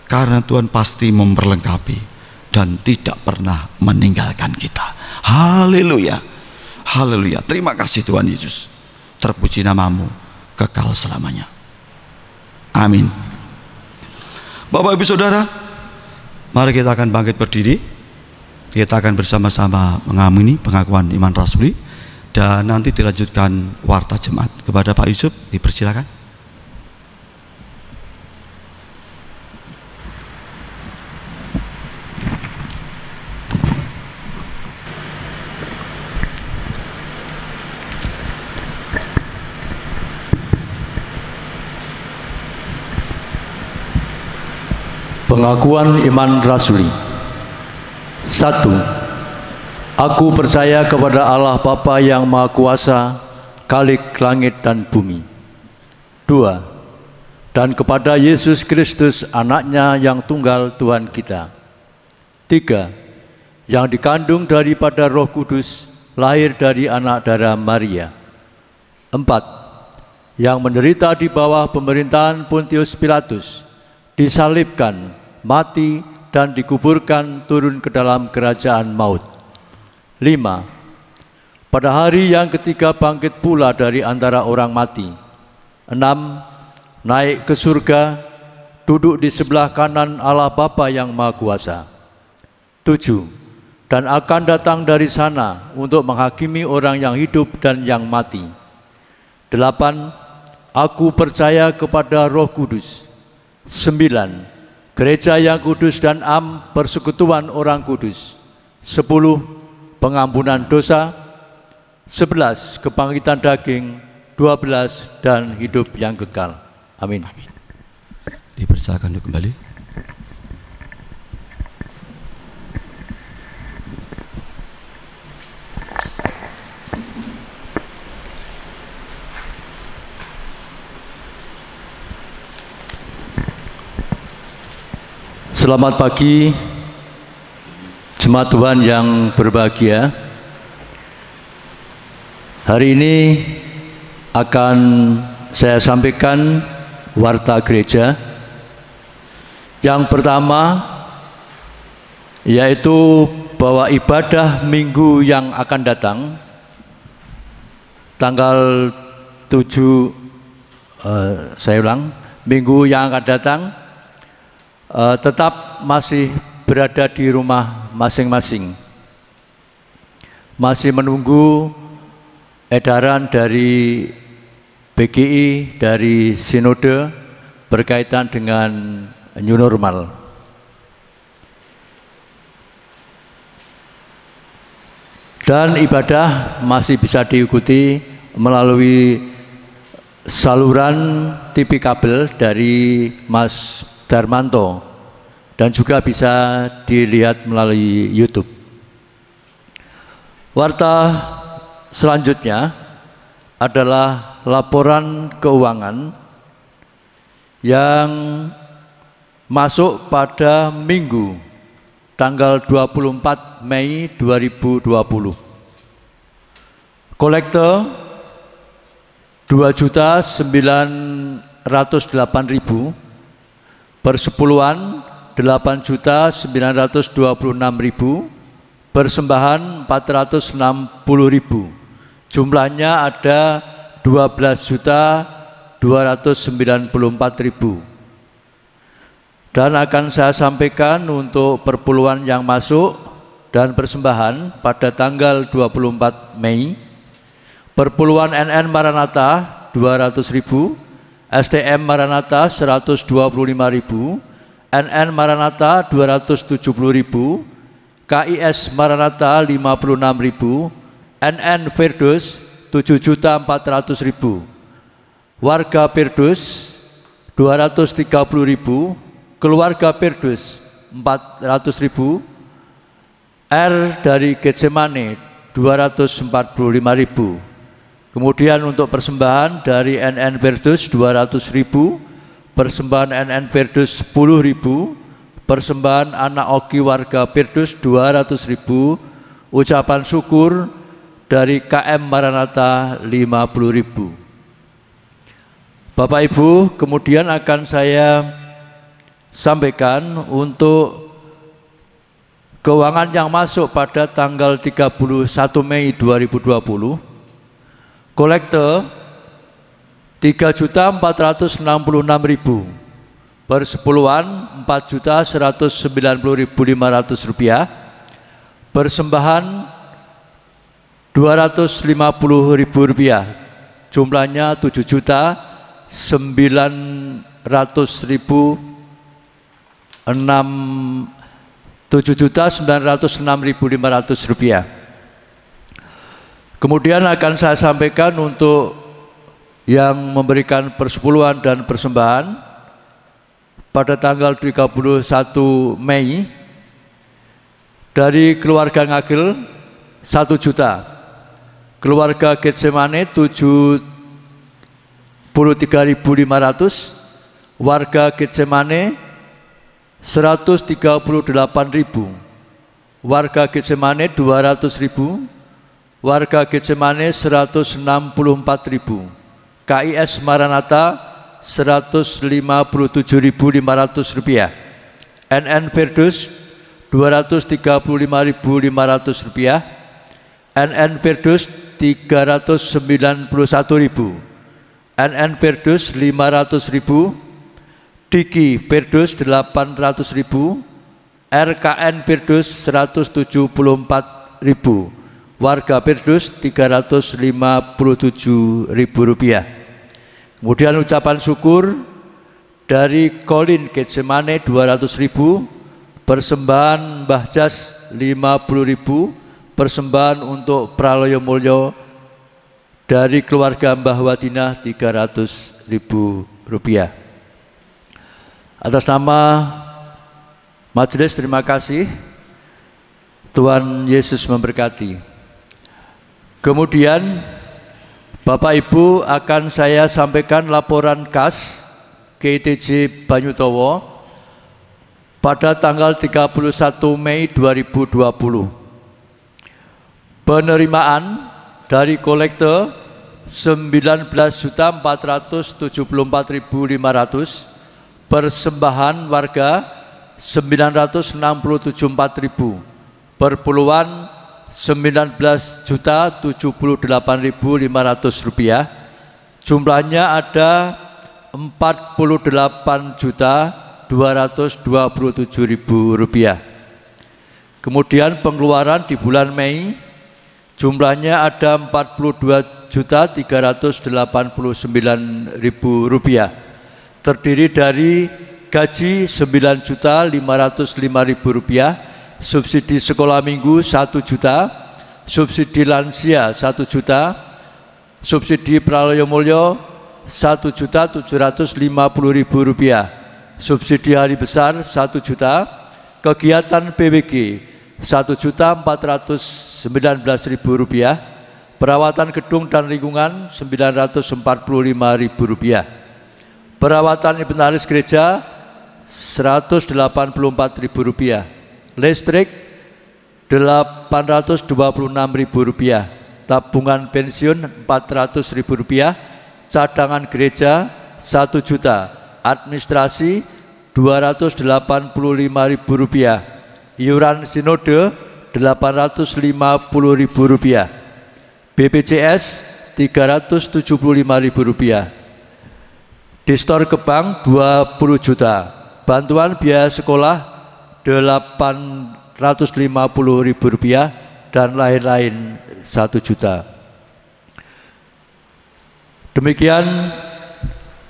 Speaker 4: karena Tuhan pasti memperlengkapi dan tidak pernah meninggalkan kita. Haleluya, haleluya. Terima kasih Tuhan Yesus. Terpuji nama-Mu kekal selamanya. Amin. Bapak Ibu Saudara, mari kita akan bangkit berdiri. Kita akan bersama-sama mengamini pengakuan iman rasuli, dan nanti dilanjutkan warta jemaat. Kepada Pak Yusuf dipersilakan.
Speaker 2: Pengakuan iman rasuli.
Speaker 5: 1. Aku percaya kepada Allah Bapa yang Maha Kuasa, Khalik langit dan bumi. 2. Dan kepada Yesus Kristus, anaknya yang tunggal Tuhan kita. 3. Yang dikandung daripada Roh Kudus, lahir dari anak darah Maria. 4. Yang menderita di bawah pemerintahan Pontius Pilatus, disalibkan, mati, dan dikuburkan turun ke dalam kerajaan maut. 5. Pada hari yang ketiga bangkit pula dari antara orang mati. 6. Naik ke surga, duduk di sebelah kanan Allah Bapa yang Maha Kuasa. 7. Dan akan datang dari sana untuk menghakimi orang yang hidup dan yang mati. 8. Aku percaya kepada Roh Kudus. 9. Gereja yang kudus dan persekutuan orang kudus. 10. Pengampunan dosa. 11. Kebangkitan daging. 12. Dan hidup yang kekal. Amin.
Speaker 4: Dipersilakan untuk kembali.
Speaker 5: Selamat pagi, jemaat Tuhan yang berbahagia. Hari ini akan saya sampaikan warta gereja. Yang pertama yaitu bahwa ibadah minggu yang akan datang tanggal 7, minggu yang akan datang tetap masih berada di rumah masing-masing. Masih menunggu edaran dari PGI, dari Sinode berkaitan dengan new normal. Dan ibadah masih bisa diikuti melalui saluran TV kabel dari Mas Darmanto dan juga bisa dilihat melalui YouTube. Warta selanjutnya adalah laporan keuangan yang masuk pada Minggu tanggal 24 Mei 2020. Kolektor 2.908.000, persepuluhan 8.926.000, persembahan 460.000. Jumlahnya ada 12.294.000. Dan akan saya sampaikan untuk perpuluhan yang masuk dan persembahan pada tanggal 24 Mei. Perpuluhan NN Maranatha 200.000, STM Maranatha 125.000, NN Maranatha 270.000, KIS Maranatha 56.000, NN Firdaus 7.400.000, warga Firdaus 230.000, keluarga Firdaus 400.000, R dari Getsemane 245.000. Kemudian untuk persembahan dari NN Firdaus 200.000, persembahan NN Firdaus 10.000, persembahan anak Oki warga Firdaus 200.000, ucapan syukur dari KM Maranatha 50.000. Bapak Ibu, kemudian akan saya sampaikan untuk keuangan yang masuk pada tanggal 31 Mei 2020. Kolektor 3.466.000, persepuluhan 4.190.500 rupiah, persembahan 250.000 rupiah, jumlahnya 7.906.500 rupiah. Kemudian akan saya sampaikan untuk yang memberikan persepuluhan dan persembahan pada tanggal 31 Mei Dari keluarga Ngagel 1 juta. Keluarga Getsemane 73.500. Warga Getsemane 138.000. Warga Getsemane 200.000. Warga Getsemane 164.000. KIS Maranatha 157.500 rupiah. NN Firdaus 235.500 rupiah. NN Firdaus 391.000. NN Firdaus 500.000. Diki Firdaus 800.000. RKN Firdaus 174.000. Warga Firdaus 357.000 rupiah. Kemudian ucapan syukur dari Colin Getsemane 200.000. Persembahan Mbah Jas 50.000. Persembahan untuk Praloyo Mulyo dari keluarga Mbah Wadinah 300.000 rupiah. Atas nama majelis terima kasih. Tuhan Yesus memberkati. Kemudian Bapak Ibu akan saya sampaikan laporan kas GITJ Banyutowo pada tanggal 31 Mei 2020. Penerimaan dari kolektor 19.474.500, persembahan warga 967.4.000, perpuluhan 19.078.500 rupiah. Jumlahnya ada 48.227.000 rupiah. Kemudian pengeluaran di bulan Mei jumlahnya ada 42.389.000 rupiah. Terdiri dari gaji 9.505.000 rupiah, subsidi sekolah minggu 1 juta, subsidi lansia 1 juta, subsidi Praloyo Mulyo 1.750.000 rupiah, subsidi hari besar 1 juta, kegiatan PWG 1.419.000 rupiah, perawatan gedung dan lingkungan 945.000 rupiah, perawatan inventaris gereja 184.000 rupiah, listrik 826.000 rupiah, tabungan pensiun 400.000 rupiah, cadangan gereja 1 juta, administrasi 285.000 rupiah, iuran sinode 850.000 rupiah, BPJS 375.000 rupiah, Distor ke bank 20 juta, bantuan biaya sekolah 850.000 rupiah, dan lain-lain 1 juta. Demikian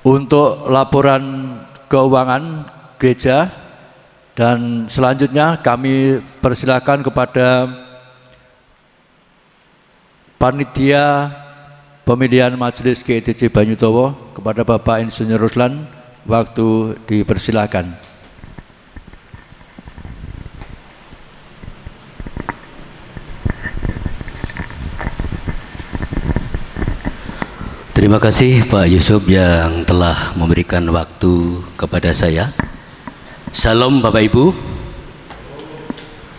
Speaker 5: untuk laporan keuangan gereja, dan selanjutnya kami persilakan kepada panitia pemilihan majelis GITJ Banyutowo, kepada Bapak Insinyur Ruslan, waktu dipersilakan.
Speaker 6: Terima kasih Pak Yusuf yang telah memberikan waktu kepada saya. Salam Bapak Ibu.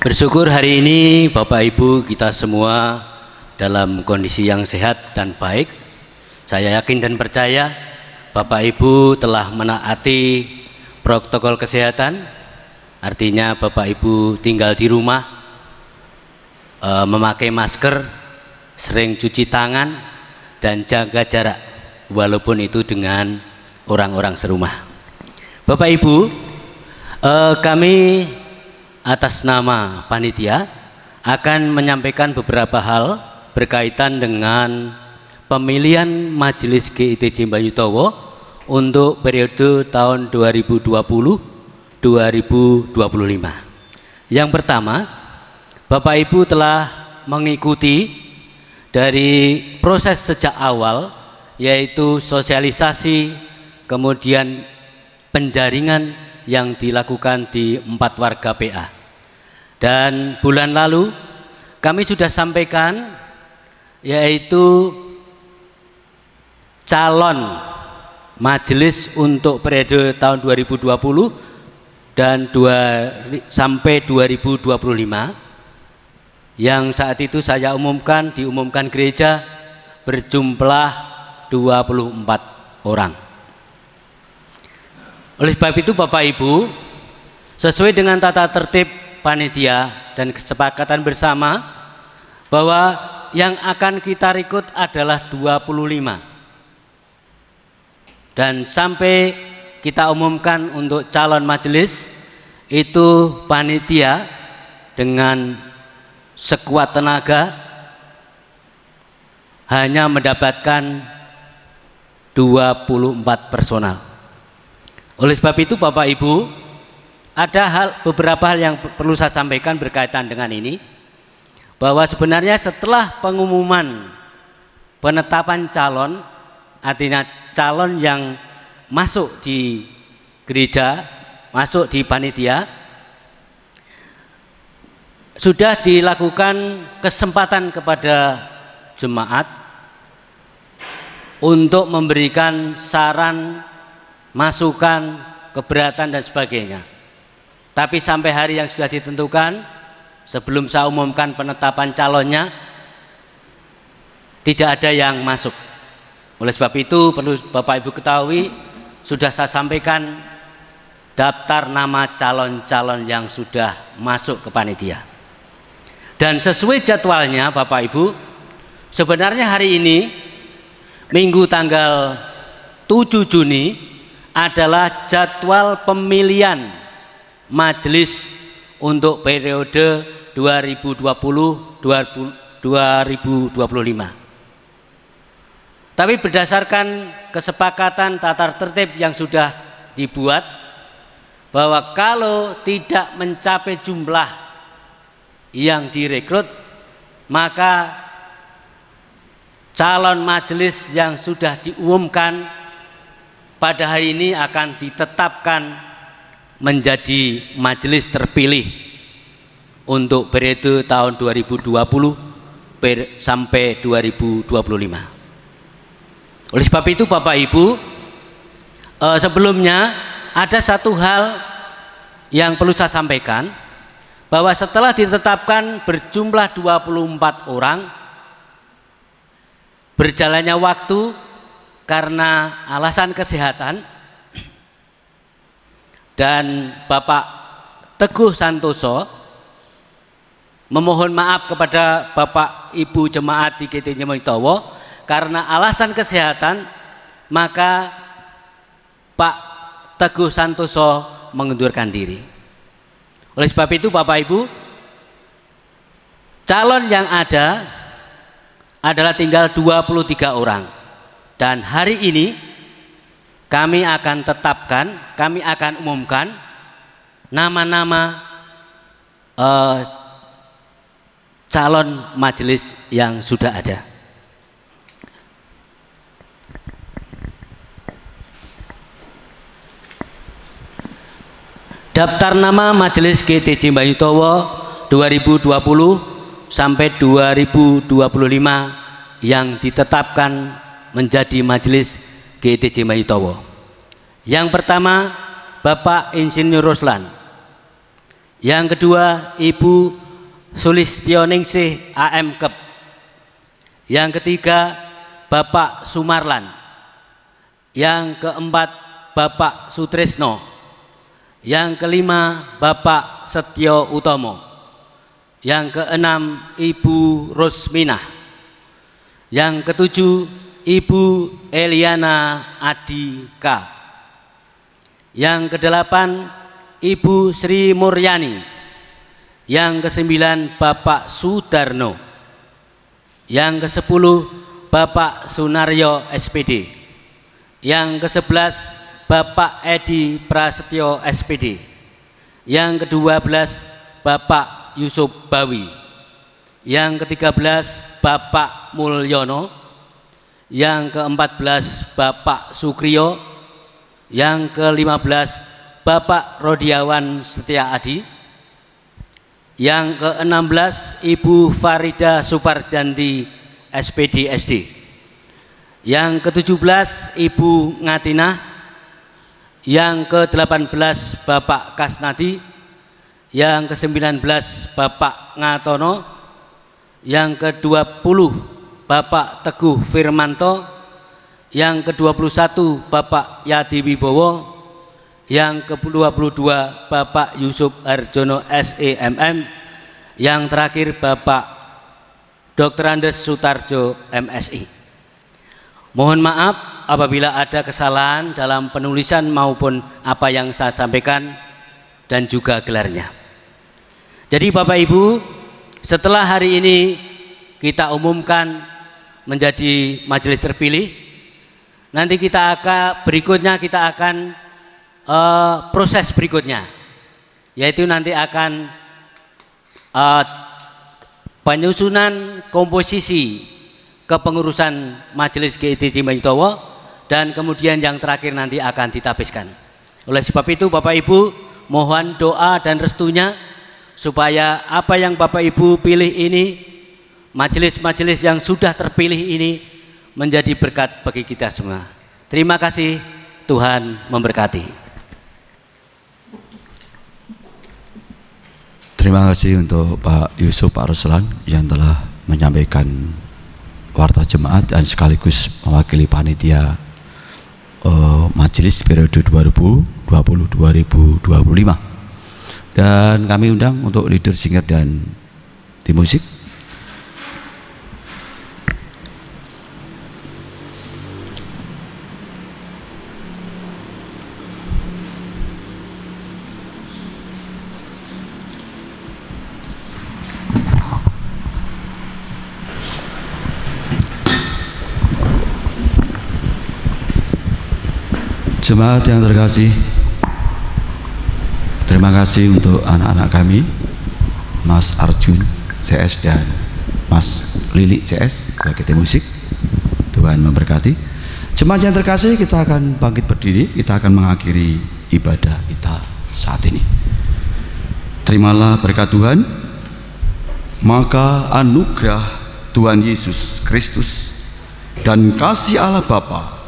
Speaker 6: Bersyukur hari ini Bapak Ibu kita semua dalam kondisi yang sehat dan baik. Saya yakin dan percaya Bapak Ibu telah menaati protokol kesehatan. Artinya Bapak Ibu tinggal di rumah, memakai masker, sering cuci tangan, dan jaga jarak walaupun itu dengan orang-orang serumah. Bapak Ibu, kami atas nama panitia akan menyampaikan beberapa hal berkaitan dengan pemilihan Majelis GITJ Banyutowo untuk periode tahun 2020-2025. Yang pertama, Bapak Ibu telah mengikuti dari proses sejak awal, yaitu sosialisasi, kemudian penjaringan yang dilakukan di 4 warga PA. Dan bulan lalu kami sudah sampaikan yaitu calon majelis untuk periode tahun 2020 dan sampai 2025 yang saat itu saya diumumkan gereja berjumlah 24 orang. Oleh sebab itu Bapak Ibu, sesuai dengan tata tertib panitia dan kesepakatan bersama bahwa yang akan kita rekrut adalah 25 dan sampai kita umumkan untuk calon majelis itu panitia dengan sekuat tenaga hanya mendapatkan 24 personal. Oleh sebab itu Bapak Ibu, ada beberapa hal yang perlu saya sampaikan berkaitan dengan ini, bahwa sebenarnya setelah pengumuman penetapan calon, artinya calon yang masuk di gereja, masuk di panitia, sudah dilakukan kesempatan kepada jemaat untuk memberikan saran, masukan, keberatan dan sebagainya. Tapi sampai hari yang sudah ditentukan, sebelum saya umumkan penetapan calonnya, tidak ada yang masuk. Oleh sebab itu perlu Bapak Ibu ketahui, sudah saya sampaikan daftar nama calon-calon yang sudah masuk ke panitia. Dan sesuai jadwalnya Bapak Ibu, sebenarnya hari ini Minggu tanggal 7 Juni adalah jadwal pemilihan majelis untuk periode 2020-2025. Tapi berdasarkan kesepakatan tata tertib yang sudah dibuat, bahwa kalau tidak mencapai jumlah yang direkrut, maka calon majelis yang sudah diumumkan pada hari ini akan ditetapkan menjadi majelis terpilih untuk periode tahun 2020 sampai 2025. Oleh sebab itu Bapak Ibu, sebelumnya ada satu hal yang perlu saya sampaikan, bahwa setelah ditetapkan berjumlah 24 orang, berjalannya waktu karena alasan kesehatan, dan Bapak Teguh Santoso memohon maaf kepada Bapak Ibu jemaat di GT Jemaitowo karena alasan kesehatan, maka Pak Teguh Santoso mengundurkan diri. Oleh sebab itu Bapak Ibu, calon yang ada adalah tinggal 23 orang, dan hari ini kami akan tetapkan, kami akan umumkan nama-nama calon majelis yang sudah ada. Daftar nama Majelis GT Jemaitowo 2020 sampai 2025 yang ditetapkan menjadi Majelis GT Jemaitowo. Yang pertama Bapak Insinyur Ruslan. Yang kedua Ibu Sulistyoningsih AM Kep. Yang ketiga Bapak Sumarlan. Yang keempat Bapak Sutrisno. Yang kelima Bapak Setyo Utomo. Yang keenam Ibu Rusminah. Yang ketujuh Ibu Eliana Adika. Yang kedelapan Ibu Sri Muryani. Yang kesembilan Bapak Sudarno. Yang kesepuluh Bapak Sunaryo SPD. Yang kesebelas Bapak Edi Prasetyo SPD. Yang ke-12 Bapak Yusuf Bawi. Yang ke-13 Bapak Mulyono. Yang ke-14 Bapak Sukriyo. Yang ke-15 Bapak Rodiawan Setia Adi. Yang ke-16 Ibu Farida Suparjanti SPD SD. Yang ke-17 Ibu Ngatinah. Yang ke-18 Bapak Kasnadi. Yang ke-19 Bapak Ngatono. Yang ke-20 Bapak Teguh Firmanto. Yang ke-21 Bapak Yadi Wibowo. Yang ke-22 Bapak Yusuf Harjono SEMM. Yang terakhir Bapak Dr. Andes Sutarjo MSI. Mohon maaf apabila ada kesalahan dalam penulisan maupun apa yang saya sampaikan dan juga gelarnya. Jadi Bapak Ibu, setelah hari ini kita umumkan menjadi majelis terpilih, nanti berikutnya kita akan proses berikutnya, yaitu nanti akan penyusunan komposisi kepengurusan Majelis GIT Cimanitowo, dan kemudian yang terakhir nanti akan ditabiskan. Oleh sebab itu Bapak Ibu, mohon doa dan restunya supaya apa yang Bapak Ibu pilih ini, majelis-majelis yang sudah terpilih ini, menjadi berkat bagi kita semua. Terima kasih, Tuhan memberkati.
Speaker 4: Terima kasih untuk Pak Yusuf Pak Ruslan yang telah menyampaikan warta jemaat dan sekaligus mewakili panitia majelis periode 2020-2025. Dan kami undang untuk leader singer dan tim musik. Jemaat yang terkasih, terima kasih untuk anak-anak kami, Mas Arjun CS dan Mas Lili CS sebagai tim musik. Tuhan memberkati. Jemaat yang terkasih, kita akan bangkit berdiri, kita akan mengakhiri ibadah kita saat ini. Terimalah berkat Tuhan, maka anugerah Tuhan Yesus Kristus dan kasih Allah Bapa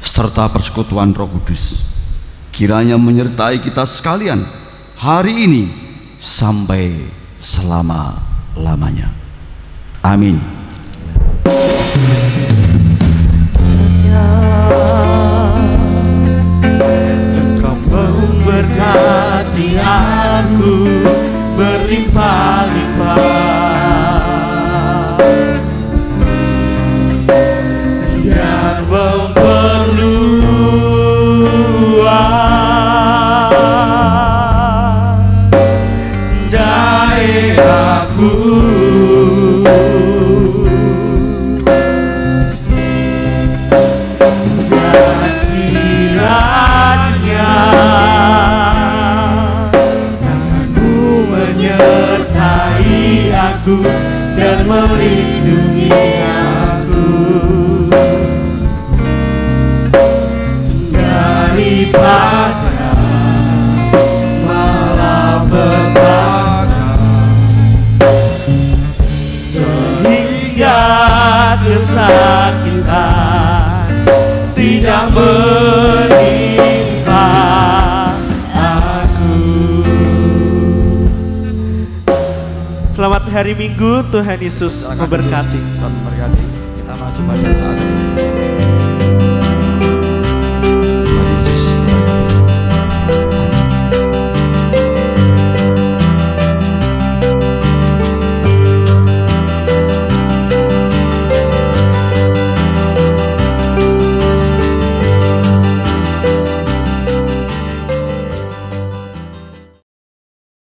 Speaker 4: serta persekutuan Roh Kudus kiranya menyertai kita sekalian hari ini sampai selama-lamanya. Amin.
Speaker 2: Engkau memberkati aku berlimpah-limpah, dan daerahku, dan kiranya tanganmu menyertai aku dan melindungi aku daripada malapetaka, sehingga kesakitan tidak menimpa aku.
Speaker 1: Selamat hari Minggu, Tuhan Yesus memberkati.
Speaker 4: Tuhan memberkati. Kita masuk pada saat ini.